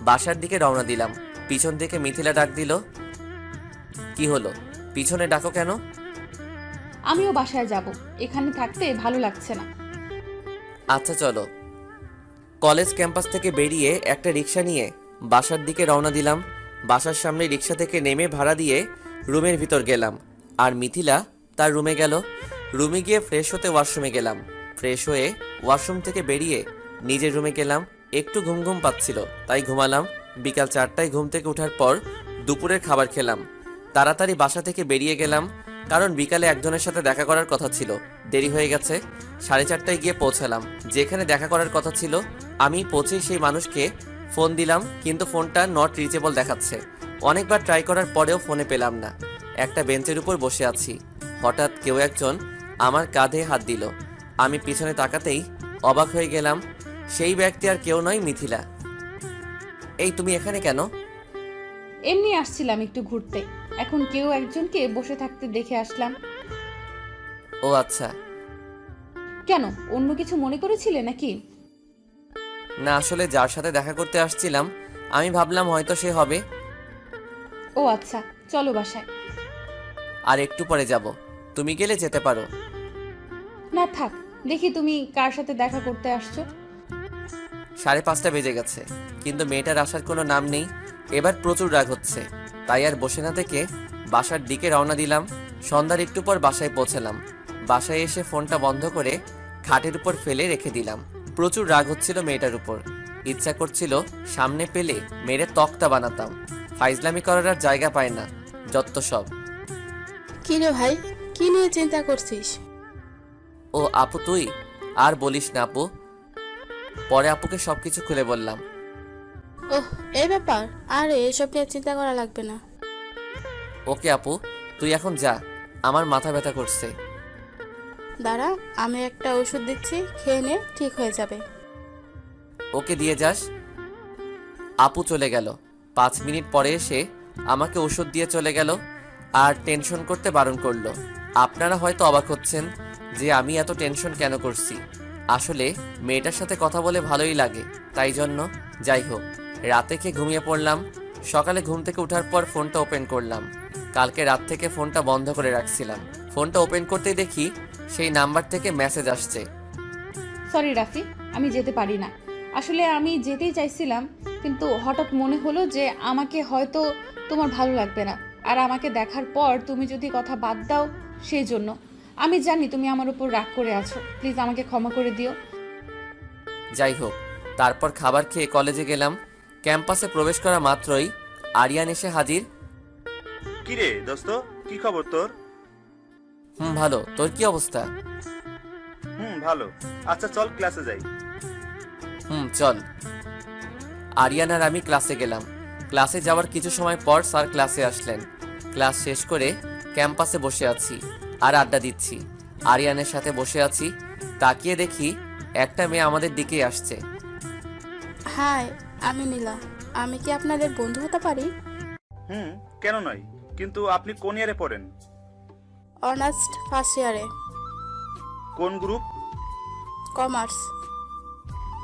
বাসার দিকে রওনা দিলাম। পিছন থেকে মিথিলা ডাক দিল। কি হলো, পিছনে ডাকো কেন? আমিও বাসায় যাব, এখানে থাকতে ভালো লাগছে না। আচ্ছা চলো। কলেজ ক্যাম্পাস থেকে বেরিয়ে একটা রিক্সা নিয়ে বাসার দিকে রওনা দিলাম। বাসার সামনে রিক্সা থেকে নেমে ভাড়া দিয়ে রুমের ভিতর গেলাম, আর মিথিলা তার রুমে গেল। রুমে গিয়ে ফ্রেশ হতে ওয়াশরুমে গেলাম। ফ্রেশ হয়ে ওয়াশরুম থেকে বেরিয়ে নিজের রুমে গেলাম। একটু ঘুম ঘুম পাচ্ছিল, তাই ঘুমালাম। বিকাল 4টায় ঘুম থেকে ওঠার পর দুপুরের খাবার খেলাম। তাড়াতাড়ি বাসা থেকে বেরিয়ে গেলাম। কারণ বিকালে একজনের সাথে দেখা করার কথা ছিল, দেরি হয়ে গেছে। 4:30টায় গিয়ে পৌঁছালাম যেখানে দেখা করার কথা ছিল। আমি পৌঁছেই সেই মানুষকে ফোন দিলাম, কিন্তু ফোনটা নট রিচেবল দেখাচ্ছে। অনেকবার ট্রাই করার পরেও ফোনে পেলাম না। একটা বেঞ্চের উপর বসে আছি, হঠাৎ কেউ একজন আমার কাঁধে হাত দিল। আমি পিছনে তাকাতেই অবাক হয়ে গেলাম। সেই ব্যক্তি আর কেউ নয়, মিথিলা। এই তুমি এখানে কেন? এমনি আসছিলাম একটু ঘুরতে, এখন কেউ একজনকে বসে থাকতে দেখে আসলাম। ও আচ্ছা। কেন, অন্য কিছু মনে করেছিলে নাকি? না, আসলে যার সাথে দেখা করতে আসছিলাম আমি ভাবলাম হয়তো সে হবে। ও আচ্ছা, চলো বাসায়। আর একটু পরে যাব, তুমি গেলে যেতে পারো। না থাক, দেখি তুমি কার সাথে দেখা করতে আসছো। 5:30 বেজে গেছে, কিন্তু মেয়েটার আসার কোনো নাম নেই। এবার প্রচুর রাগ হচ্ছে, তাই আর বসে না থেকে বাসার দিকে রওনা দিলাম। সন্ধ্যার একটু পর বাসায় পৌঁছালাম। বাসায় এসে ফোনটা বন্ধ করে খাটের উপর ফেলে রেখে দিলাম। প্রচুর রাগ হচ্ছিল মেয়েটার উপর, ইচ্ছা করছিল সামনে পেলে মেরে তক্তা বানাতাম। ফাইজলামি করার আর জায়গা পায় না, যত সব। কি রে ভাই, কি নিয়ে চিন্তা করছিস? ও আপু তুই? আর বলিস না আপু, পরে আপুকে সবকিছু খুলে বললাম। ওহ, এই ব্যাপার? আরে এসব নিয়ে চিন্তা করা লাগবে না। ওকে আপু, তুই এখন যা, আমার মাথা ব্যথা করছে। দাঁড়া, আমি একটা ওষুধ দিচ্ছি, খেয়ে নে, ঠিক হয়ে যাবে। ওকে দিয়ে যাস। আপু চলে গেল। 5 মিনিট পরে এসে আমাকে ওষুধ দিয়ে চলে গেল আর টেনশন করতে বারণ করলো। আপনারা হয়তো অবাক হচ্ছেন যে আমি এত টেনশন কেন করছি। আসলে মেয়েটার সাথে কথা বলে ভালোই লাগে, তাই জন্য। যাই হোক, রাতে খেয়ে ঘুমিয়ে পড়লাম। সকালে ঘুম থেকে ওঠার পর ফোনটা ওপেন করলাম। কালকে রাত থেকে ফোনটা বন্ধ করে রাখছিলাম। ফোনটা ওপেন করতেই দেখি সেই নাম্বার থেকে মেসেজ আসছে। সরি রাফি, আমি যেতে পারি না। আসলে আমি যেতেই চাইছিলাম, কিন্তু হঠাৎ মনে হলো যে আমাকে হয়তো তোমার ভালো লাগবে না, আর আমাকে দেখার পর তুমি যদি কথা বাদ দাও সেই জন্য। আমি জানি তুমি আমার উপর রাগ করে আছো, প্লিজ আমাকে ক্ষমা করে দিও। যাই হোক, তারপর খাবার খেয়ে কলেজে গেলাম। ক্যাম্পাসে প্রবেশ করা মাত্রই আরিয়ান এসে হাজির। কিরে দোস্ত, কি খবর তোর? ভালো, তোর কি অবস্থা? ভালো। আচ্ছা চল ক্লাসে যাই। চল। আরিয়ান আর আমি ক্লাসে গেলাম। ক্লাসে যাওয়ার কিছু সময় পর স্যার ক্লাসে আসলেন। ক্লাস শেষ করে ক্যাম্পাসে বসে আছি আর আড্ডা দিচ্ছি। আরিয়ানের সাথে বসে আছি, তাকিয়ে দেখি একটা মেয়ে আমাদের দিকেই আসছে। হাই, আমি নীলা। আমি কি আপনাদের বন্ধু হতে পারি? কেন নয়, কিন্তু আপনি কোন ইয়ারে পড়েন? অনার্স ফার্স্ট ইয়ারে, কোন গ্রুপ? কমার্স।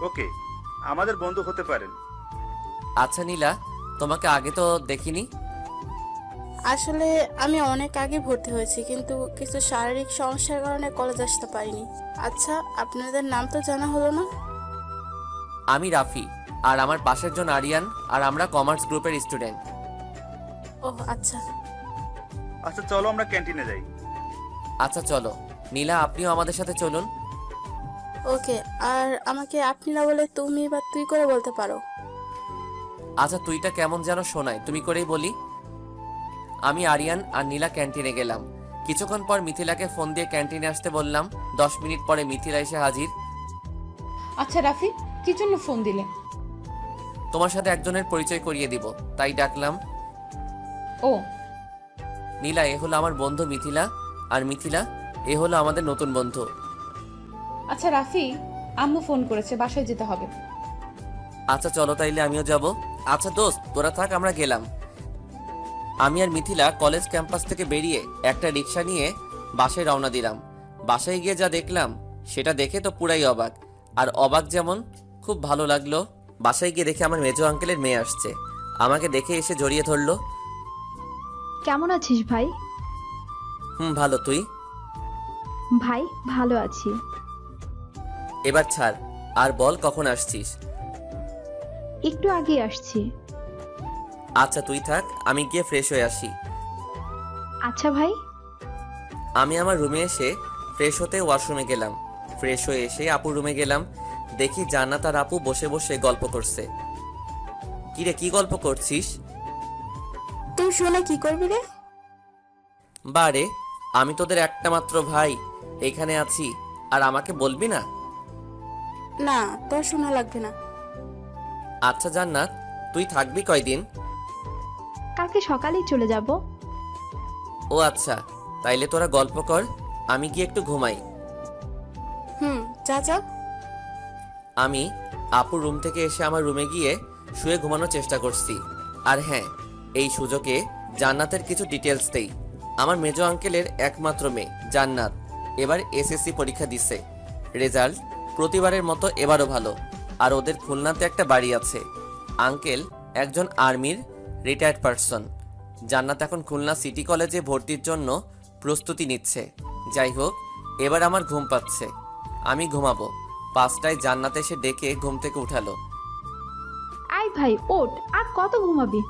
ওকে, আমাদের বন্ধু হতে পারেন। আচ্ছা নীলা, তোমাকে আগে তো দেখিনি। আসলে আমি অনেক আগে ভর্তি হয়েছি, কিন্তু কিছু শারীরিক সমস্যার কারণে কলেজ আসতে পারিনি। আচ্ছা, আপনাদের নাম তো জানা হলো না। আমি রাফি, আর আমার পাশের জন আরিয়ান, আর আমরা কমার্স গ্রুপের স্টুডেন্ট। ওহ আচ্ছা। আচ্ছা চলো আমরা ক্যান্টিনে যাই। আচ্ছা চলো। নীলা, আপনিও আমাদের সাথে চলুন। ওকে, আর আমাকে আপনি না বলে তুমি বা তুই করে বলতে পারো। আচ্ছা, তুইটা কেমন যেন শোনায়, তুমি করেই বলি। আমি আরিয়ান আর নীলা ক্যান্টিনে গেলাম। কিছুক্ষণ পর মিথিলাকে ফোন দিয়ে ক্যান্টিনে আসতে বললাম। 10 মিনিট পরে মিথিলা এসে হাজির। আচ্ছা রাফি, কি জন্য ফোন দিলে? তোমার সাথে একজনের পরিচয় করিয়ে দিব, তাই ডাকলাম। ও নীলা, এ হলো আমার বন্ধু মিথিলা, আর মিথিলা, এ হলো আমাদের নতুন বন্ধু। আচ্ছা রাফি, আম্মু ফোন করেছে, বাসায় যেতে হবে। আচ্ছা চলো, তাইলে আমিও যাব। আচ্ছা দোস্ত, তোরা থাক, আমরা গেলাম। আমি আর মিথিলা কলেজ ক্যাম্পাস থেকে বেরিয়ে একটা রিক্সা নিয়ে বাসায় রওনা দিলাম। বাসায় গিয়ে যা দেখলাম সেটা দেখে তো পুরাই অবাক। আর অবাক যেমন খুব ভালো লাগলো। বাসায় গিয়ে দেখে আমার মেজো আঙ্কেলের মেয়ে আসছে। আমাকে দেখে এসে জড়িয়ে ধরলো। কেমন আছিস ভাই? ভালো, তুই? ভাই ভালো আছি। এবার ছাড়, আর বল কখন আসছিস? একটু আগে আসছি। আচ্ছা তুই থাক, আমি গিয়ে ফ্রেশ হয়ে আসি। আচ্ছা ভাই। আমি আমার রুমে এসে ফ্রেশ হতে ওয়াশরুমে গেলাম। ফ্রেশ হয়ে এসে আপুর রুমে গেলাম। দেখি জান্নাত আর আপু বসে বসে গল্প করছে। কিরে, কি গল্প করছিস? তুই শুনে কি করবি রে? বারে, আমি তোদের একটা মাত্র ভাই, এখানে আছি আর আমাকে বলবি না? না, তোর শোনা লাগবে না। আচ্ছা জান্নাত, তুই থাকবি কয়দিন? কালকে সকালেই চলে যাব। ও আচ্ছা, তাইলে তোরা গল্প কর, আমি গিয়ে একটু ঘুমাই। যা যা। আমি আপুর রুম থেকে এসে আমার রুমে গিয়ে শুয়ে ঘুমানোর চেষ্টা করছি। আর হ্যাঁ, এই সুযোগে জান্নাতের কিছু ডিটেলস দেই। আমার মেজো আঙ্কেলের একমাত্র মেয়ে জান্নাত এবার এসএসসি পরীক্ষা দিছে। রেজাল্ট প্রতিবারের মতো এবারও ভালো। আর ওদের খুলনাতে একটা বাড়ি আছে। আঙ্কেল একজন আর্মির রিটায়ার্ড পারসন। জান্নাত এখন খুলনা সিটি কলেজে ভর্তির জন্য প্রস্তুতি নিচ্ছে। যাই হোক, এবার আমার ঘুম পাচ্ছে, আমি ঘুমাবো। 5টায় জান্নাত এসে ডেকে ঘুম থেকে উঠালো। আই ভাই ওঠ, আর কত ঘুমাবি?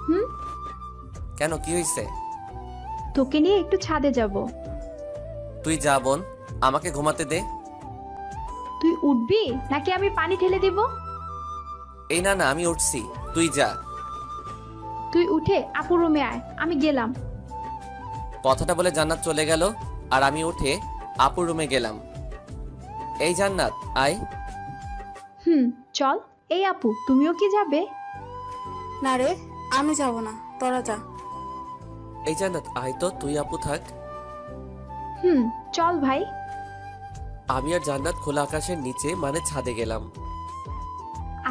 কেন, কি হয়েছে? তোকে নিয়ে একটু ছাদে যাব। তুই যা বোন, আমাকে ঘুমাতে দে। তুই উঠবি নাকি আমি পানি ঢেলে দিব? এই না না, আমি উঠছি, তুই যা। তুই উঠে আপুর রুমে আয়, আমি গেলাম। কথাটা বলে জান্নাত চলে গেল আর আমি উঠে আপুর রুমে গেলাম। এই জান্নাত আয়। চল। এই আপু, তুমিও কি যাবে? না রে, আমি যাব না, তোরা যা। এই জান্নাত আয় তো, তুই আপু থাক। চল ভাই। আমি আর জান্নাত খোলা আকাশের নিচে মানে ছাদে গেলাম।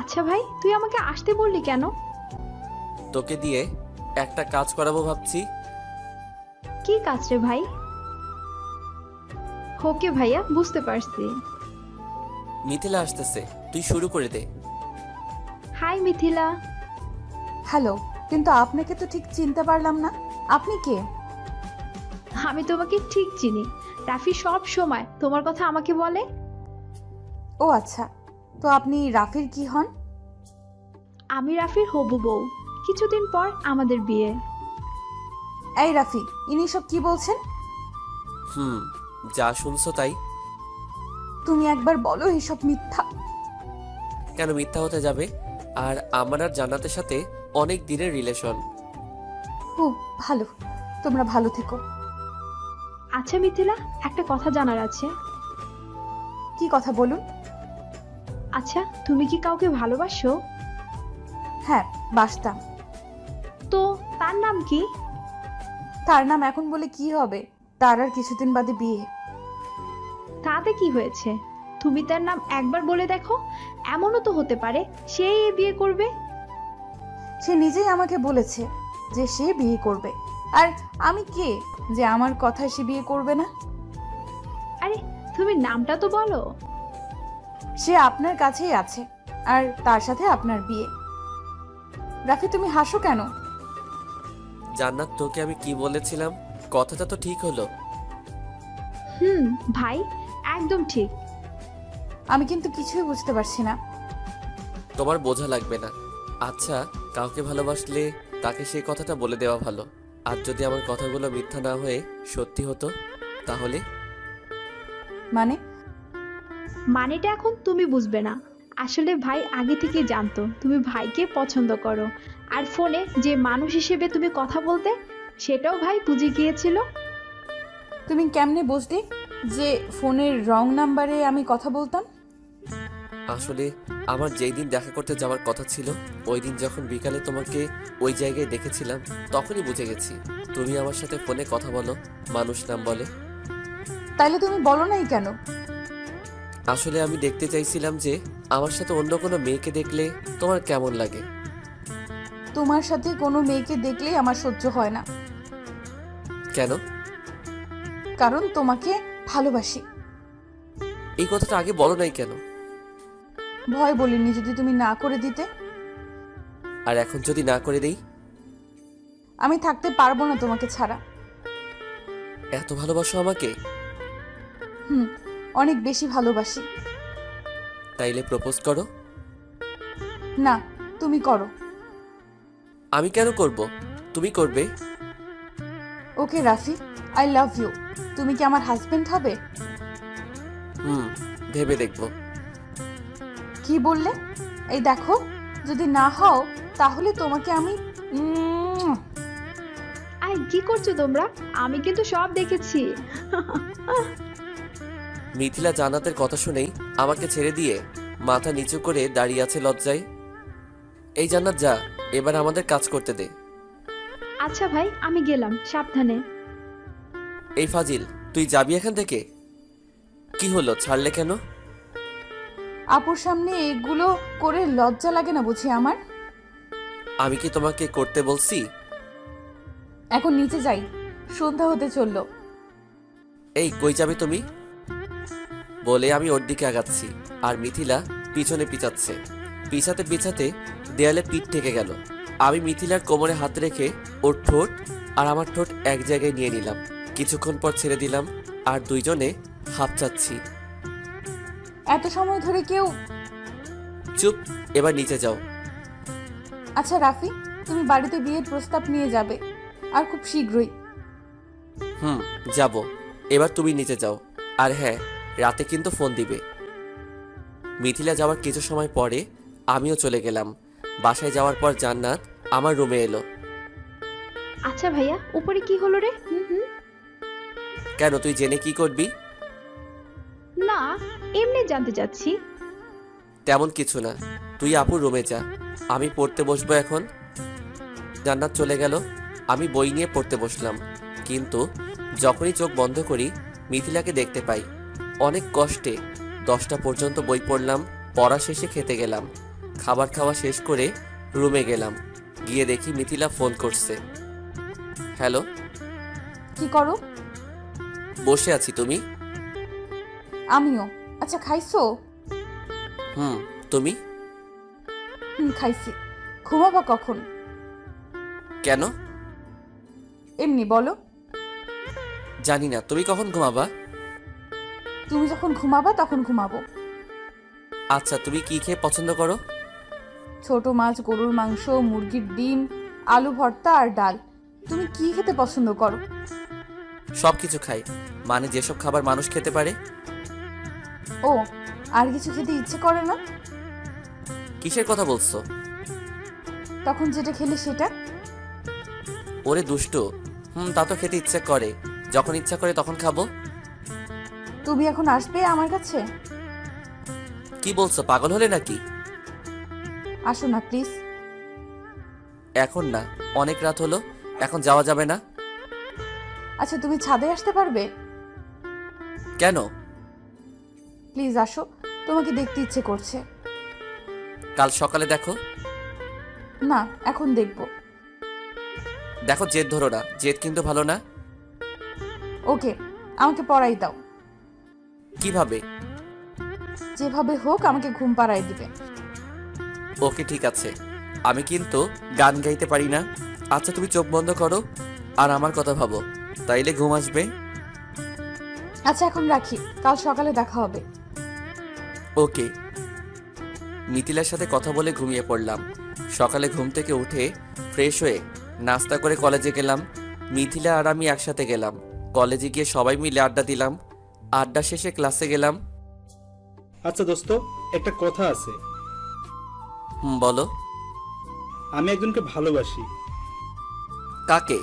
আচ্ছা ভাই, তুই আমাকে আসতে বললি কেন? তোকে দিয়ে একটা কাজ করাবো ভাবছি। কি কাজ রে ভাই? ওকে ভাইয়া, বুঝতে পারছি। মিথিলা আসতেছে, তুই শুরু করে দে। হাই মিথিলা। হ্যালো, কিন্তু আপনাকে তো ঠিক চিনতে পারলাম না। আপনি কে? আমি তোমাকে ঠিক চিনি। রাফি সব সময় তোমার কথা আমাকে বলে। ও আচ্ছা, তো আপনি রাফির কি হন? আমি রাফির হবু বউ। কিছুদিন পর আমাদের বিয়ে। এই রাফি, ইনি সব কি বলছেন? যা শুনছো তাই। তুমি একবার বলো এসব মিথ্যা। কেন মিথ্যা হতে যাবে? আর আমার আর জান্নাতের সাথে অনেক দিনের রিলেশন। ও ভালো, তোমরা ভালো থেকো। আচ্ছা মিথিলা, একটা কথা জানার আছে। কি কথা বলুন? আচ্ছা, তুমি কি কাউকে ভালোবাসো? হ্যাঁ, বাসতাম। তো তার নাম কি? তার নাম এখন বলে কি হবে? তার আর কিছুদিন বাদে বিয়ে। তাতে কি হয়েছে? তুমি তার নাম একবার বলে দেখো, এমনও তো হতে পারে সেই বিয়ে করবে। সে নিজেই আমাকে বলেছে যে সে বিয়ে করবে। আর আমি কে যে আমার কথায় সে বিয়ে করবে না? আরে তুমি নামটা তো বলো। সে আপনার কাছেই আছে, আর তার সাথে আপনার বিয়ে। রাফি, তুমি হাসো কেন? জান্নাত, তোকে আমি কি বলেছিলাম? কথাটা তো ঠিক হলো। ভাই, একদম ঠিক। আমি কিন্তু কিছুই বুঝতে পারছি না। তোমার বোঝা লাগবে না। আচ্ছা, কাউকে ভালোবাসলে তাকে সেই কথাটা বলে দেওয়া ভালো। আর যদি আমার কথাগুলো মিথ্যা না হয়ে সত্যি হতো তাহলে? মানেটা এখন তুমি বুঝবে না। আসলে ভাই আগে থেকে জানতো তুমি ভাইকে পছন্দ করো, আর ফোনে যে মানুষ হিসেবে তুমি কথা বলতে সেটাও ভাই বুঝে গিয়েছিল। তুমি কেমনে বুঝলে যে ফোনের রং নাম্বারে আমি কথা বলতাম? আসলে আমার যেই দিন দেখা করতে যাওয়ার কথা ছিল, ওই দিন যখন বিকালে তোমাকে ওই জায়গায় দেখেছিলাম, তখনই বুঝে গেছি তুমি আমার সাথে ফোনে কথা বলো, মানুষ নাম বলে। তাইলে তুমি বলো নাই কেন? আসলে আমি দেখতে চাইছিলাম যে আমার সাথে অন্য কোনো মেয়েকে দেখলে তোমার কেমন লাগে। তোমার সাথে কোনো মেয়েকে দেখলেই আমার সহ্য হয় না। কেন? কারণ তোমাকে ভালোবাসি। এই কথাটা আগে বলো নাই কেন? ভয় বলিনি যদি তুমি না করে দিতে। আর এখন যদি না করে দেই? আমি থাকতে পারবো না তোমাকে ছাড়া। এত ভালোবাসো আমাকে? অনেক বেশি ভালোবাসি। তাইলে প্রপোজ করো। না, তুমি করো। আমি কেন করব? তুমি করবে। ওকে রাফি, আই লাভ ইউ। তুমি কি আমার হাজবেন্ড হবে? ভেবে দেখবো। কি বললে? এই দেখো, যদি না হও তাহলে তোমাকে আমি আই ভাই কি করছো তোমরা? আমি কিন্তু সব দেখেছি। মিথিলা জান্নাতের কথা শুনেই আমাকে ছেড়ে দিয়ে মাথা নিচু করে দাঁড়িয়ে আছে লজ্জায়। এই জান্নাত যা, এবার আমাদের কাজ করতে দে। আচ্ছা ভাই, আমি গেলাম, সাবধানে। এই ফাজিল, তুই যাবি এখান থেকে? কি হলো, ছাড়লে কেন? আপুর সামনে এগুলো করে লজ্জা লাগে না বুঝি আমার? আমি কি তোমাকে করতে বলছি? এখন নিচে যাই, সন্ধ্যা হতে চললো। এই কই যাবে তুমি? বলে আমি ওর দিকে আগাচ্ছি আর মিথিলা পিছনে পিছাচ্ছে। পিছাতে পিছাতে দেয়ালে পিঠ ঠেকে গেল। আমি মিথিলার কোমরে হাত রেখে ওর ঠোঁট আর আমার ঠোঁট এক জায়গায় নিয়ে নিলাম। কিছুক্ষণ পর ছেড়ে দিলাম আর দুইজনে হাঁপচাচ্ছি। এত সময় ধরে কেউ... চুপ, এবার নিচে যাও। আচ্ছা রাফি, তুমি বাড়িতে বিয়ের প্রস্তাব নিয়ে যাবে আর খুব শীঘ্রই। যাব। এবার তুমি নিচে যাও। আর হ্যাঁ, রাতে কিন্তু ফোন দিবে। মিথিলা যাওয়ার কিছু সময় পরে আমিও চলে গেলাম। বাসায় যাওয়ার পর জান্নাত আমার রুমে এলো। আচ্ছা ভাইয়া, উপরে কি হলো রে? কেন, তুই জেনে কি করবি? না, এমনি জানতে চাচ্ছি। তেমন কিছু না, তুই আপুর রুমে যা, আমি পড়তে বসবো এখন। জান্নাত চলে গেল। আমি বই নিয়ে পড়তে বসলাম, কিন্তু যখনই চোখ বন্ধ করি মিথিলাকে দেখতে পাই। অনেক কষ্টে 10টা পর্যন্ত বই পড়লাম। পড়া শেষে খেতে গেলাম। খাবার খাওয়া শেষ করে রুমে গেলাম। গিয়ে দেখি মিথিলা ফোন করছে। হ্যালো। কি করো? বসে আছি, তুমি? আমিও। আচ্ছা খাইছো? তুমি? খাইছি। ঘুমাবা কখন? কেন? এমনি বলো। জানি না, তুমি কখন ঘুমাবা? তুমি যখন ঘুমাবা তখন ঘুমাবো। আচ্ছা, তুমি কি খেয়ে পছন্দ করো? ছোট মাছ, গরুর মাংস, মুরগির ডিম, আলু ভর্তা আর ডাল। তুমি কি খেতে পছন্দ করো? সব কিছু খাই, মানে যেসব খাবার মানুষ খেতে পারে। ও, আর কিছু খেতে ইচ্ছে করে না? কিসের কথা বলছো? তখন যেটা খেলে সেটা। ওরে দুষ্টু, তা তো খেতে ইচ্ছে করে, যখন ইচ্ছা করে তখন খাবো। তুমি এখন আসবে আমার কাছে? কি বলছো, পাগল হলে নাকি? আসো না প্লিজ। এখন না, অনেক রাত হলো, এখন যাওয়া যাবে না। আচ্ছা তুমি ছাদে আসতে পারবে? কেন? প্লিজ আসো, তোমাকে দেখতে ইচ্ছে করছে। কাল সকালে দেখো। না, এখন দেখবো। দেখো, জেদ ধরো না, জেদ কিন্তু ভালো না। ওকে, আমাকে পড়াই দাও। কিভাবে? যেভাবে হোক আমাকে ঘুম পাড়াই দিবে। ওকে ঠিক আছে, আমি কিন্তু গান গাইতে পারি না। আচ্ছা তুমি চোখ বন্ধ করো আর আমার কথা ভাবো, তাইলে ঘুম আসবে। আচ্ছা এখন রাখি, কাল সকালে দেখা হবে। ওকে। মিথিলার সাথে কথা বলে ঘুমিয়ে পড়লাম। সকালে ঘুম থেকে উঠে ফ্রেশ হয়ে নাস্তা করে কলেজে গেলাম। মিথিলা আর আমি একসাথে গেলাম। কলেজে গিয়ে সবাই মিলে আড্ডা দিলাম। আড্ডা শেষে ক্লাসে গেলাম। আচ্ছা দোস্ত, একটা কথা আছে। বলো। আমি একজনকে ভালোবাসি। কাকে?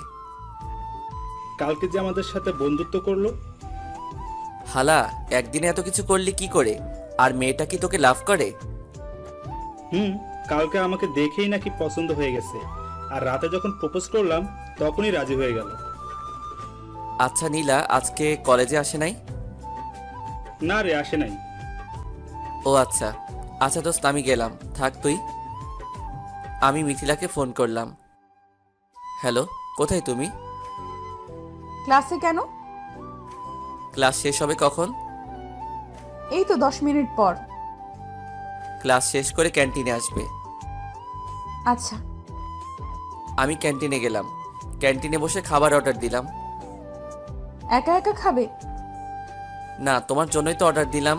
কালকে যে আমাদের সাথে বন্ধুত্ব করলো। হালা, একদিনে এত কিছু করলি কি করে? আর মেয়েটা কি তোকে লাভ করে? কালকে আমাকে দেখেই নাকি পছন্দ হয়ে গেছে, আর রাতে যখন প্রপোজ করলাম তখনই রাজি হয়ে গেল। আচ্ছা নীলা আজকে কলেজে আসে নাই? না রে, আসে নাই। ও আচ্ছা। আচ্ছা দোস্ত, আমি গেলাম, থাক তুই। আমি মিথিলাকে ফোন করলাম। হ্যালো, কোথায় তুমি? ক্লাসে কেন? ক্লাস শেষ হবে কখন? এই তো 10 মিনিট পর। ক্লাস শেষ করে ক্যান্টিনে আসবে। আচ্ছা। আমি ক্যান্টিনে গেলাম। ক্যান্টিনে বসে খাবার অর্ডার দিলাম। একা একা খাবে? না, তোমার জন্যই তো অর্ডার দিলাম।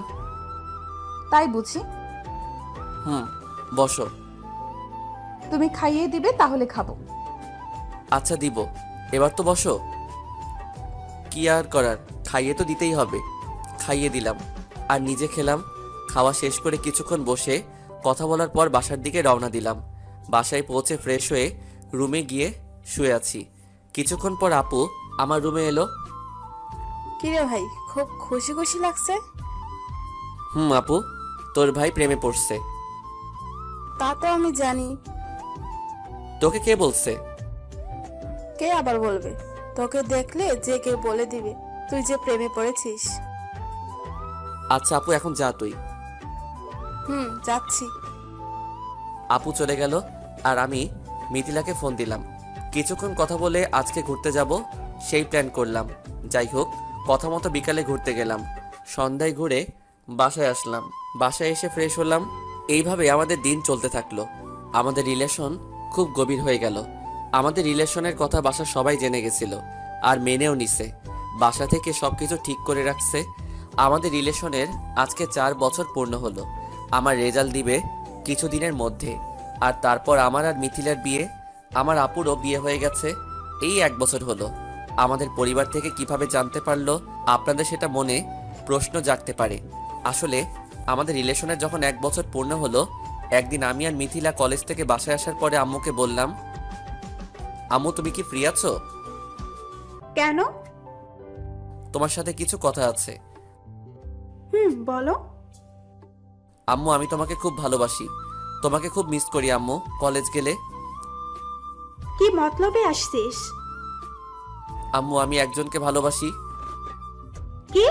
তাই বুঝি। বসো। তুমি খাইয়ে দিবে তাহলে খাবো। আচ্ছা দিব, এবার তো বসো। কি আর করার, খাইয়ে তো দিতেই হবে। খাইয়ে দিলাম আর নিজে খেলাম। খাওয়া শেষ করে কিছুক্ষণ বসে কথা বলার পর বাসার দিকে রওনা দিলাম। বাসায় পৌঁছে ফ্রেশ হয়ে রুমে গিয়ে শুয়ে আছি। কিছুক্ষণ পর আপু আমার রুমে এলো। কিরে ভাই, খুব খুশি খুশি লাগছে? আপু, তোর ভাই প্রেমে পড়ছে। তা তো আমি জানি। তোকে কে বলছে? কে আবার বলবে? তোকে দেখলে যে কেউ বলে দিবে তুই যে প্রেমে পড়েছিস। আচ্ছা আপু, এখন যা তুই। যাচ্ছি। আপু চলে গেল আর আমি মিথিলাকে ফোন দিলাম। কিছুক্ষণ কথা বলে আজকে ঘুরতে যাব সেই প্ল্যান করলাম। যাই হোক, কথা মতো বিকালে ঘুরতে গেলাম। সন্ধ্যায় ঘুরে বাসায় আসলাম। বাসায় এসে ফ্রেশ হলাম। এইভাবে আমাদের দিন চলতে থাকলো। আমাদের রিলেশন খুব গভীর হয়ে গেল। আমাদের রিলেশনের কথা বাসার সবাই জেনে গেছিল আর মেনেও নিছে। বাসা থেকে সবকিছু ঠিক করে রাখছে। আমাদের রিলেশনের আজকে 4 বছর পূর্ণ হলো। আমার রেজাল্ট দিবে কিছুদিনের মধ্যে। আর তারপর আমার আর মিথিলার বিয়ে। আমার আপুরও বিয়ে হয়ে গেছে। এই 1 বছর হলো। আমাদের পরিবার থেকে কিভাবে জানতে পারলো, আপনাদের সেটা মনে প্রশ্ন জাগতে পারে। আসলে আমাদের রিলেশনের যখন 1 বছর পূর্ণ হলো, একদিন আমি আর মিথিলা কলেজ থেকে বাসায় আসার পরে আম্মুকে বললাম, আম্মু তুমি কি ফ্রি আছো? কেন? তোমার সাথে কিছু কথা আছে। বলো। আম্মু, আমি তোমাকে খুব ভালোবাসি। তোমাকে খুব মিস করি আম্মু। কলেজ গেলে কি মতলবে আসছিস? আম্মু, আমি একজনকে ভালোবাসি। কি?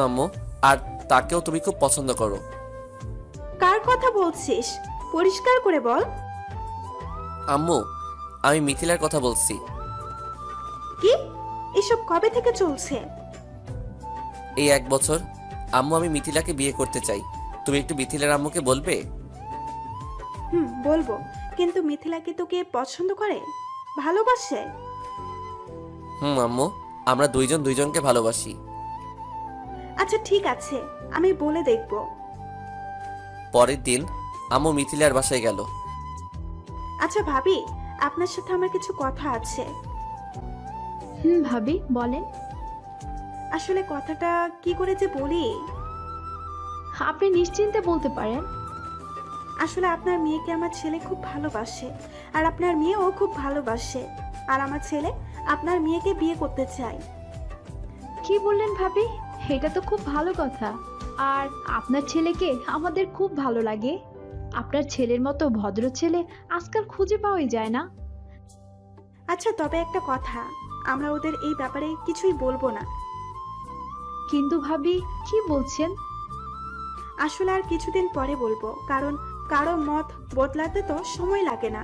আম্মু, আর তাকেও তুমি খুব পছন্দ করো। কার কথা বলছিস? পরিষ্কার করে বল। আম্মু, আমি মিথিলার কথা বলছি। কি? এসব কবে থেকে চলছে? এই 1 বছর। আম্মু, আমি মিথিলাকে বিয়ে করতে চাই। তুমি একটু মিথিলার আম্মুকে বলবে? বলবো, কিন্তু মিথিলা কি তোকে পছন্দ করে, ভালোবাসে? আম্মু, আমরা দুইজন দুইজনকে ভালোবাসি। আচ্ছা ঠিক আছে, আমি বলে দেখব। পরের দিন আম্মু মিথিলার বাসায় গেল। আচ্ছা ভাবি, আপনার সাথে আমার কিছু কথা আছে। ভাবি বলেন। আসলে কথাটা কি করে যে বলি। আপনি নিশ্চিন্তে বলতে পারেন। আসলে আপনার মেয়েকে আমার ছেলে খুব ভালোবাসে, আর আপনার মেয়েও খুব ভালোবাসে, আর আমার ছেলে আপনার মেয়েকে বিয়ে করতে চায়। কি বললেন ভাবি? এটা তো খুব ভালো কথা। আর আপনার ছেলেকে আমাদের খুব ভালো লাগে। আপনার ছেলের মতো ভদ্র ছেলে আজকাল খুঁজে পাওয়াই যায় না। আচ্ছা তবে একটা কথা, আমরা ওদের এই ব্যাপারে কিছুই বলবো না। কিন্তু ভাবি, কি বলছেন? আসলে আর কিছুদিন পরে বলবো, কারণ কারো মত বদলাতে তো সময় লাগে না।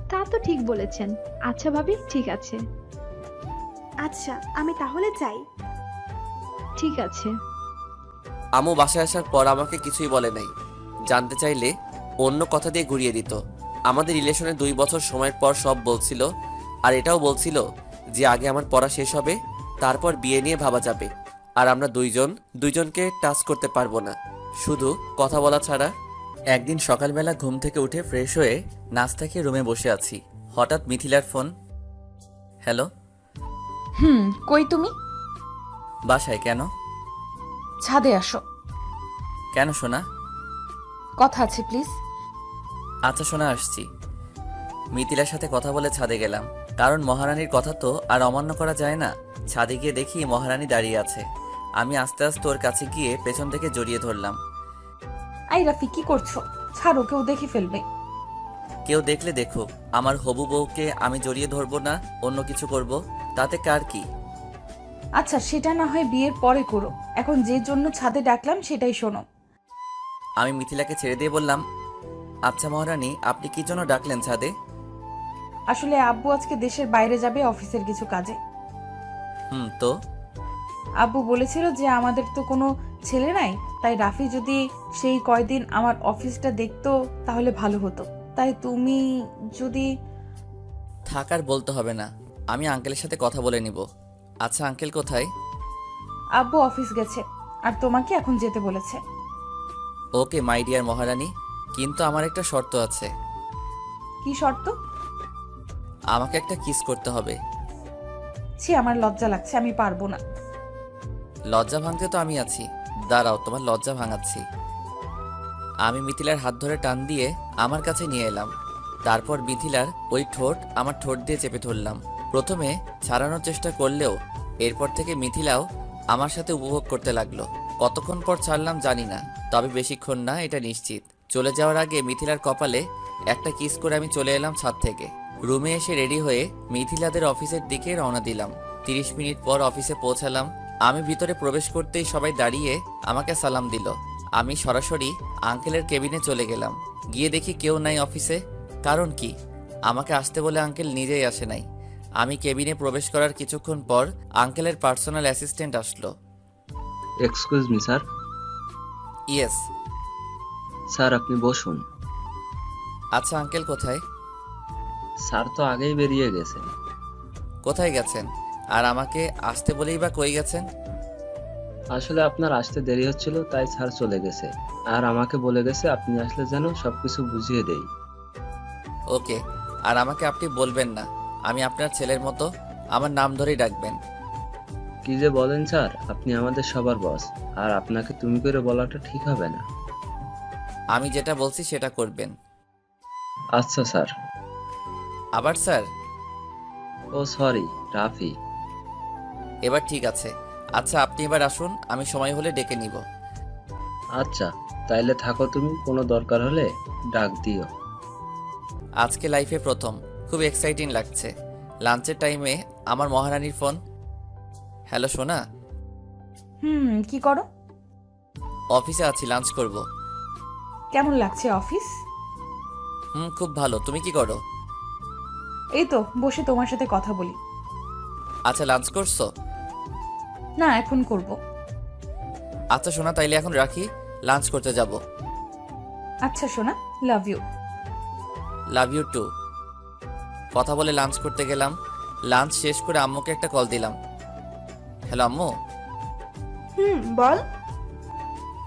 তা তো ঠিক বলেছেন। আচ্ছা ভাবি, ঠিক আছে। আচ্ছা আমি তাহলে যাই। ঠিক আছে। আম্মু বাসায় আসার পর আমাকে কিছুই বলে নাই। জানতে চাইলে অন্য কথা দিয়ে ঘুরিয়ে দিত। আমাদের রিলেশনে 2 বছর সময়ের পর সব বলছিল। আর এটাও বলছিল যে আগে আমার পড়া শেষ হবে, তারপর বিয়ে নিয়ে ভাবা যাবে। আর আমরা দুইজনকে টাচ করতে পারবো না, শুধু কথা বলা ছাড়া। একদিন সকালবেলা ঘুম থেকে উঠে ফ্রেশ হয়ে নাস্তা খেয়ে রুমে বসে আছি। হঠাৎ মিথিলার ফোন। হ্যালো। কই তুমি? বাসায়। কেন? ছাদে আসো। কেন সোনা? কথা আছে প্লিজ। আচ্ছা সোনা, আসছি। মিথিলার সাথে কথা বলে ছাদে গেলাম, কারণ মহারানীর কথা তো আর অমান্য করা যায় না। ছাদে গিয়ে দেখি মহারানী দাঁড়িয়ে আছে। আমি আস্তে আস্তে ওর কাছে গিয়ে পেছন থেকে জড়িয়ে ধরলাম। আই রাফি, কি করছো? ছাড়ো, কেউ দেখে ফেলবে। কেউ দেখলে দেখুক, আমার হবু বউকে আমি জড়িয়ে ধরবো না অন্য কিছু করব, তাতে কার কি? আচ্ছা সেটা না হয় বিয়ের পরে করো, এখন যে জন্য ছাদে ডাকলাম সেটাই শোনো। আমি মিথিলাকে ছেড়ে দিয়ে বললাম, আচ্ছা মহারানী, আপনি কি জন্য ডাকলেন ছাদে? আসলে আব্বু আজকে দেশের বাইরে যাবে অফিসের কিছু কাজে। তো আব্বু বলেছিল যে আমাদের তো কোনো ছেলে নাই, তাই রাফি যদি সেই কয়দিন আমার অফিসটা দেখতো তাহলে ভালো হতো। তাই তুমি যদি... থাকার বলতে হবে না, আমি আঙ্কেলের সাথে কথা বলে নিব। আচ্ছা আঙ্কেল কোথায়? আব্বু অফিস গেছে, আর তোমাকে এখন যেতে বলেছে। ওকে মাই ডিয়ার মহারানী, কিন্তু আমার একটা শর্ত আছে। কি শর্ত? আমাকে একটা কিস করতে হবে। ছি, আমার লজ্জা লাগছে, আমি পারবো না। লজ্জা ভাঙতে তো আমি আছি, দাঁড়াও তোমার লজ্জা ভাঙাচ্ছি। আমি মিথিলার হাত ধরে টান দিয়ে আমার কাছে নিয়ে এলাম। তারপর মিথিলার ওই ঠোঁট আমার ঠোঁট দিয়ে চেপে ধরলাম। প্রথমে ছাড়ানোর চেষ্টা করলেও এরপর থেকে মিথিলাও আমার সাথে উপভোগ করতে লাগলো। কতক্ষণ পর ছাড়লাম জানি না, তবে বেশিক্ষণ না এটা নিশ্চিত। চলে যাওয়ার আগে মিথিলার কপালে একটা কিস করে আমি চলে এলাম ছাদ থেকে। রুমে এসে রেডি হয়ে মিথিলাদের অফিসের দিকে রওনা দিলাম। 30 মিনিট পর অফিসে পৌঁছালাম। আমি ভিতরে প্রবেশ করতেই সবাই দাঁড়িয়ে আমাকে সালাম দিল। আমি সরাসরি আঙ্কেলের কেবিনে চলে গেলাম। গিয়ে দেখি কেউ নাই অফিসে। কারণ কি? আমাকে আসতে বলে আঙ্কেল নিজেই আসে নাই। আমি কেবিনে প্রবেশ করার কিছুক্ষণ পর আঙ্কেলের পার্সোনাল অ্যাসিস্ট্যান্ট আসলো। Excuse me sir. Yes. Sir আপনি বসুন। আচ্ছা আঙ্কেল কোথায়? স্যার তো আগেই বেরিয়ে গেছেন। কোথায় গেছেন? আর আমাকে আসতে বলেই বা কই গেছেন? আসলে আপনার আসতে দেরি হচ্ছিল তাই স্যার চলে গেছে, আর আমাকে বলে গেছে আপনি আসলে যেন সবকিছু বুঝিয়ে দেই। ওকে। আর আমাকে আপনি বলবেন না, আমি আপনার ছেলের মতো, আমার নাম ধরেই ডাকবেন। কি যে বলেন স্যার, আপনি আমাদের সবার বস, আর আপনাকে তুমি করে বলাটা ঠিক হবে না। আমি যেটা বলছি সেটা করবেন। আচ্ছা স্যার। আবার স্যার? ও সরি, রাফি। এবার ঠিক আছে। আচ্ছা আপনি এবার আসুন, আমি সময় হলে ডেকে নিব। আচ্ছা তাইলে থাকো তুমি, কোনো দরকার হলে ডাক দিও। আজকে লাইফে প্রথম, খুব এক্সাইটিং লাগছে। লাঞ্চের টাইমে আমার মহারানীর ফোন। হ্যালো সোনা। কি করো? অফিসে আছি, লাঞ্চ করব। কেমন লাগছে অফিস? খুব ভালো। তুমি কি করো? এই তো বসে তোমার সাথে কথা বলি। আচ্ছা লাঞ্চ করছো? না, এখন করব। আচ্ছা সোনা তাইলে এখন রাখি, লাঞ্চ করতে যাব। আচ্ছা সোনা, love you. Love you too. কথা বলে লাঞ্চ করতে গেলাম। লাঞ্চ শেষ করে আম্মুকে একটা কল দিলাম। হ্যালো আম্মু। বল।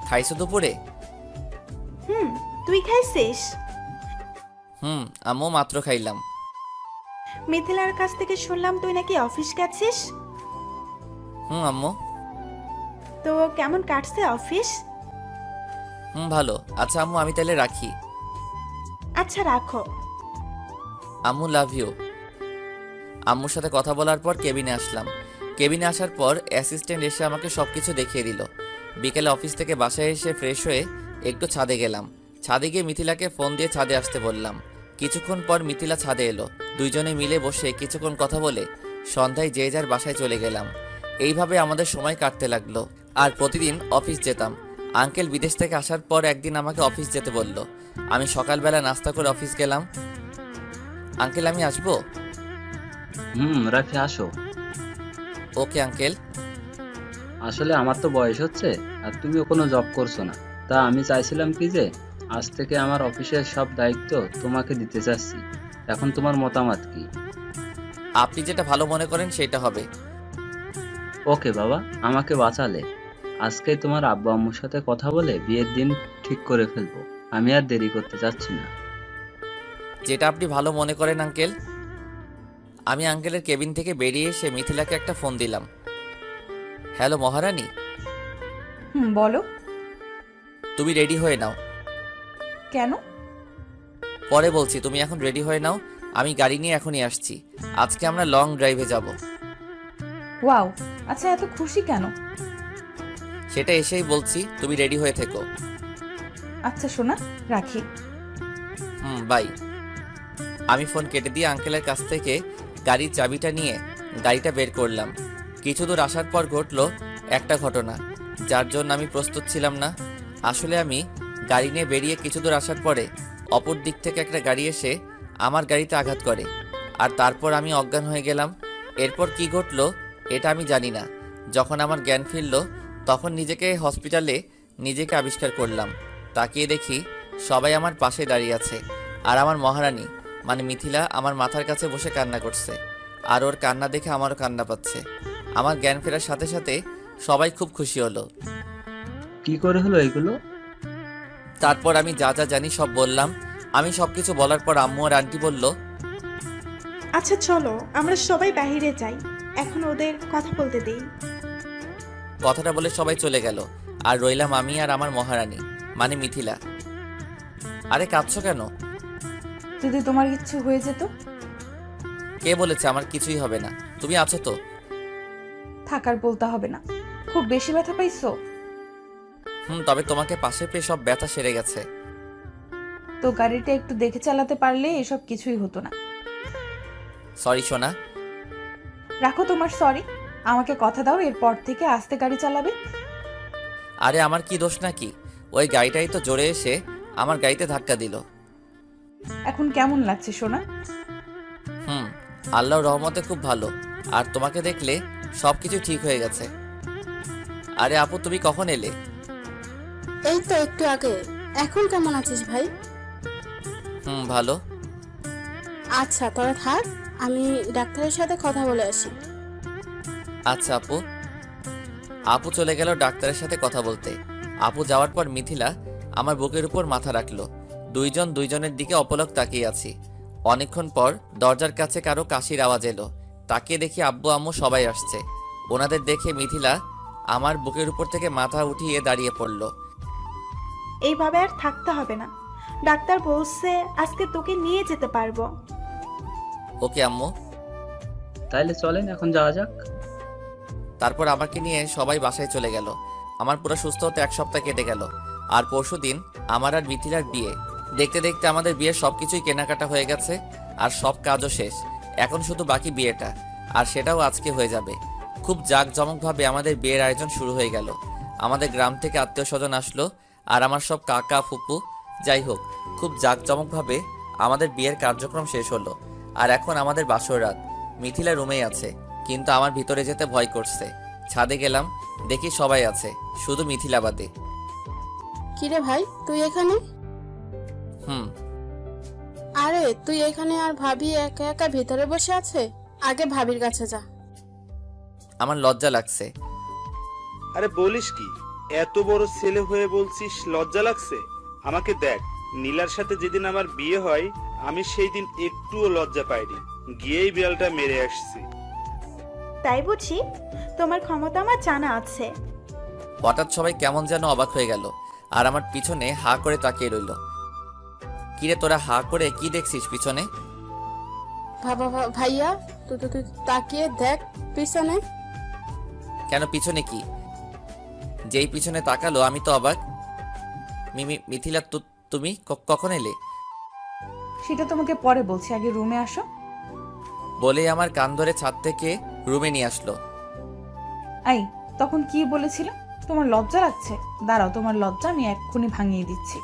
খাইছো দুপুরে? তুই খাইছিস? আম্মু মাত্র খাইলাম। মিথিলার কাছ থেকে শুনলাম তুই নাকি অফিস গেছিস। আম্মু। তো কেমন কাটছে অফিস? ভালো। আচ্ছা আম্মু আমি তাহলে রাখি। আচ্ছা রাখো। আম্মু লাভ ইউ। আম্মুর সাথে কথা বলার পর কেবিনে আসলাম। কেবিনে আসার পর অ্যাসিস্ট্যান্ট এসে আমাকে সবকিছু দেখিয়ে দিল। বিকেলে অফিস থেকে বাসায় এসে ফ্রেশ হয়ে একটু ছাদে গেলাম। ছাদে গিয়ে মিথিলাকে ফোন দিয়ে ছাদে আসতে বললাম। কিছুক্ষণ পর মিথিলা ছাদে এলো। দুইজনে মিলে বসে কিছুক্ষণ কথা বলে সন্ধ্যায় যে যার বাসায় চলে গেলাম। এইভাবে আমাদের সময় কাটতে লাগলো। আর প্রতিদিন অফিস যেতাম। আঙ্কেল বিদেশ থেকে আসার পর একদিন আমাকে অফিস যেতে বলল। আমি সকালবেলা নাস্তা করে অফিস গেলাম। আঙ্কেল আমি আসবো? রাফি আসো। Okay uncle. আসলে আমার তো বয়স হচ্ছে, আর তুমিও কোনো জব করছো না, তা আমি চাইছিলাম কি যে আজ থেকে আমার অফিসের সব দায়িত্ব তোমাকে দিতে চাচ্ছি। এখন তোমার মতামত কি? আপনি যেটা ভালো মনে করেন সেটা হবে। ওকে বাবা, আমাকে বাঁচালে। আজকে তোমার আব্বু আম্মুর সাথে কথা বলে বিয়ের দিন ঠিক করে ফেলবো। আমি আর দেরি করতে চাচ্ছি না। যেটা আপনি ভালো মনে করেন আঙ্কেল। আমি আঙ্কেলের কেবিন থেকে বেরিয়ে এসে মিথিলাকে একটা ফোন দিলাম। হ্যালো মহারানী। বলো। তুমি রেডি হয়ে নাও। কেন? পরে বলছি, তুমি এখন রেডি হয়ে নাও। আমি গাড়ি নিয়ে এখনই আসছি। আজকে আমরা লং ড্রাইভে যাব। ওয়াও, আচ্ছা এত খুশি কেন? সেটা এসেই বলছি, তুমি রেডি হয়ে থেকো। আচ্ছা সোনা, রাখি। বাই। আমি ফোন কেটে দিয়ে আঙ্কেলের কাছ থেকে গাড়ির চাবিটা নিয়ে গাড়িটা বের করলাম। কিছু দূর আসার পর ঘটলো একটা ঘটনা, যার জন্য আমি প্রস্তুত ছিলাম না। আসলে আমি গাড়ি নিয়ে বেরিয়ে কিছু দূর আসার পরে অপর দিক থেকে একটা গাড়ি এসে আমার গাড়িতে আঘাত করে, আর তারপর আমি অজ্ঞান হয়ে গেলাম। এরপর কি ঘটলো এটা আমি জানি না। যখন আমার জ্ঞান ফিরল তখন নিজেকে হসপিটালে নিজেকে আবিষ্কার করলাম। তাকিয়ে দেখি সবাই আমার পাশে দাঁড়িয়ে আছে, আর আমার মহারানী মানে মিথিলা আমার মাথার কাছে বসে কান্না করছে। আর ওর কান্না দেখে আমারও কান্না পাচ্ছে। আমার জ্ঞান ফেরার সাথে সাথে সবাই খুব খুশি হলো। কি করে হলো এগুলো? তারপর আমি যা যা জানি সব বললাম। আমি সবকিছু বলার পর আম্মু আর আন্টি বলল, আচ্ছা চলো আমরা সবাই বাইরে যাই, এখন ওদের কথা বলতে দেই। কথাটা বলে সবাই চলে গেল, আর রইলাম আমি আর আমার মহারানী মানে মিথিলা। আরে কাঁদছো কেন? যদি তোমার কিছু হয়ে যেত? কে বলেছে আমার কিছুই হবে না? তুমি আছো তো? থাকার বলতে হবে না। খুব বেশি ব্যথা পাইছো? তবে তোমাকে পাশে পেয়ে সব ব্যথা সেরে গেছে। তো গাড়িটা একটু দেখে চালাতে পারলে এসব কিছুই হতো না। সরি সোনা। রাখো তোমার সরি, আমাকে কথা দাও এরপর থেকে আস্তে গাড়ি চালাবে। আরে আমার কি দোষ নাকি? ওই গাড়িটাই তো জোরে এসে আমার গাড়িতে ধাক্কা দিল। এখন কেমন লাগছে সোনা? আল্লাহর রহমতে খুব ভালো। আর তোমাকে দেখলে সবকিছু ঠিক হয়ে গেছে। আরে আপু, তুমি কখন এলে? এই তো একটু আগে। এখন কেমন আছিস ভাই? ভালো। আচ্ছা তোরা থাক, আমি ডাক্তারের সাথে কথা বলে আসি। আচ্ছা আপু। আপু চলে গেল ডাক্তারের সাথে কথা বলতে। আপু যাওয়ার পর মিথিলা আমার বুকের উপর মাথা রাখলো। দুইজন দুইজনের দিকে অপলক তাকিয়ে আছি। অনেকক্ষণ পর দরজার কাছে কারো কাশির আওয়াজ এলো। তাকিয়ে দেখি আব্বু আম্মু সবাই আসছে। ওনাদের দেখে মিথিলা আমার বুকের উপর থেকে মাথা উঠিয়ে দাঁড়িয়ে পড়ল। এইভাবে আর থাকতে হবে না, ডাক্তার বলছে আজকে তোকে নিয়ে যেতে পারবো। ওকে আম্মু। তাইলে চলেন এখন যাওয়া যাক। তারপর আমাকে নিয়ে সবাই বাসায় চলে গেল। আমার পুরো সুস্থ হতে 1 সপ্তাহ কেটে গেল। আর পরশুদিন আমার আর মিথিলার বিয়ে। দেখতে দেখতে আমাদের বিয়ের সবকিছুই কেনাকাটা হয়ে গেছে আর সব কাজও শেষ। এখন শুধু বাকি বিয়েটা, আর সেটাও আজকে হয়ে যাবে। খুব জাঁকজমকভাবে আমাদের বিয়ের আয়োজন শুরু হয়ে গেল। আমাদের গ্রাম থেকে আত্মীয় স্বজন আসলো আর আমার সব কাকা ফুপু। যাই হোক, খুব জাঁকজমকভাবে আমাদের বিয়ের কার্যক্রম শেষ হলো। আর এখন আমাদের বাসর রাত। মিথিলা রুমেই আছে, কিন্তু আমার ভিতরে যেতে ভয় করছে। ছাদে গেলাম, দেখি সবাই আছে, শুধু মিথিলা বাদে। কিরে ভাই, তুই এখানে? হুম। আরে তুই এখানে আর ভাবি একা একা ভিতরে বসে আছে? আগে ভাবির কাছে যা। আমার লজ্জা লাগছে। আরে বলিস কি, এত বড় ছেলে হয়ে বলছিস লজ্জা লাগছে? আমাকে দেখ, নীলার সাথে যেদিন আমার বিয়ে হয় আমি সেই দিন একটুও লজ্জা পাইনি, গিয়েই বিড়ালটা মেরে আসছি। তাই বুঝি? তোমার ক্ষমতা আমার জানা আছে। হঠাৎ সবাই কেমন যেন অবাক হয়ে গেল আর আমার পিছনে হা করে তাকিয়ে রইল। কিরে তোরা হা করে কি দেখছিস পিছনে? ভাইয়া, তুই তাকিয়ে দেখ পিছনে। কেন, পিছনে কি? যেই পিছনে তাকালো আমি তো অবাক। মিথিলা, তুমি কখন এলে? সেটা তোমাকে পরে বলছি, আগে রুমে আসো। বলে আমার কান ধরে ছাদ থেকে রুমে নিয়ে আসলো। আই, তখন কি বলেছিল? তোমার লজ্জা লাগছে? দাঁড়াও, তোমার লজ্জা আমি এক্ষুনি ভাঙিয়ে দিচ্ছি।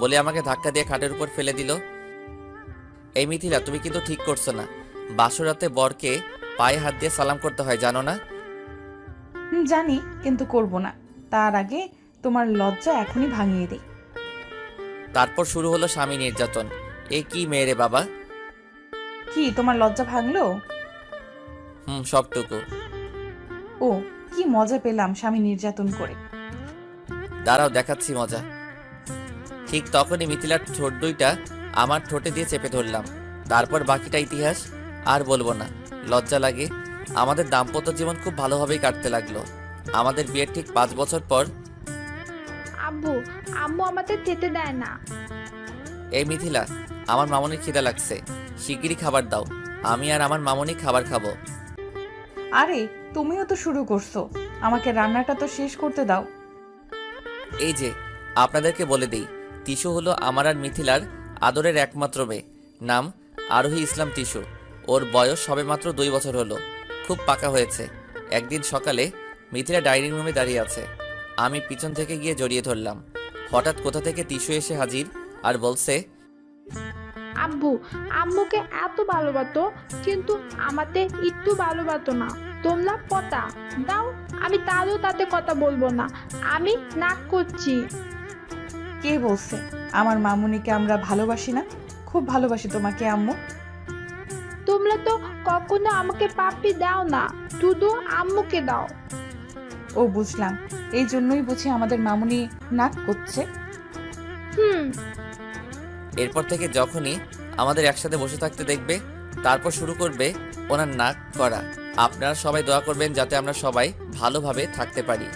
বলে আমাকে ধাক্কা দিয়ে খাটের উপর ফেলে দিল। এই মিথিলা, তুমি কিন্তু ঠিক করছো না। বাসরাতে বরকে পায়ে হাত দিয়ে সালাম করতে হয়, জানো না? জানি, কিন্তু করব না। তার আগে তোমার লজ্জা এখনই ভাঙিয়ে দিই। তারপর শুরু হলো স্বামী নির্যাতন। এ কি মেয়ে রে বাবা! কি তোমার লজ্জা ভাঙলো? সবটুকু। ও, কি মজা পেলাম স্বামী নির্যাতন করে। দাঁড়াও, দেখাচ্ছি মজা। ঠিক তখনই মিথিলার ঠোঁট দুইটা আমার ঠোঁটে দিয়ে চেপে ধরলাম। তারপর বাকিটা ইতিহাস, আর বলবো না, লজ্জা লাগে। আমাদের দাম্পত্য জীবন খুব ভালোভাবেই কাটতে লাগলো। আমাদের বিয়ের ঠিক 5 বছর পর আব্বু আম্মু আমাদের যেতে দেয় না। এই মিথিলা, আমার মামনির খিদা লাগছে, শিগগিরই খাবার দাও। আমি আর আমার মামনি খাবার খাবো। আরে তুমিও তো শুরু করছো, আমাকে রান্নাটা তো শেষ করতে দাও। এই যে, আপনাদেরকে বলে দেই, তিশু হলো আমার আর মিথিলার আদরের একমাত্র মেয়ে। নাম আরোহী ইসলাম তিশু। ওর বয়স সবেমাত্র 2 বছর হলো, খুব পাকা হয়েছে। একদিন সকালে মিথিলা ডাইনিং রুমে দাঁড়িয়ে আছে, আমি পিছন থেকে গিয়ে জড়িয়ে ধরলাম। হঠাৎ কোথা থেকে তিশু এসে হাজির আর বলছে, আব্বু আম্মুকে এত ভালোবাসতো, কিন্তু আমাদের একটু ভালোবাসতো না। তোমরা পতা দাও, আমি তারও তাতে কথা বলবো না, আমি নাক করছি। কে বলছে আমার মামুনিকে আমরা ভালোবাসি না? খুব ভালোবাসি তোমাকে আম্মু। তোমরা তো কখনো আমাকে পাপ্পি দাও না, শুধু আম্মুকে দাও। ও বুঝলাম, এই জন্যই বুঝি আমাদের মামুনি নাক করছে। এরপর থেকে যখনই আমাদের একসাথে বসে থাকতে দেখবে, তারপর শুরু করবে ওনার নাক করা। আপনারা সবাই দোয়া করবেন যাতে আমরা সবাই ভালোভাবে থাকতে পারি।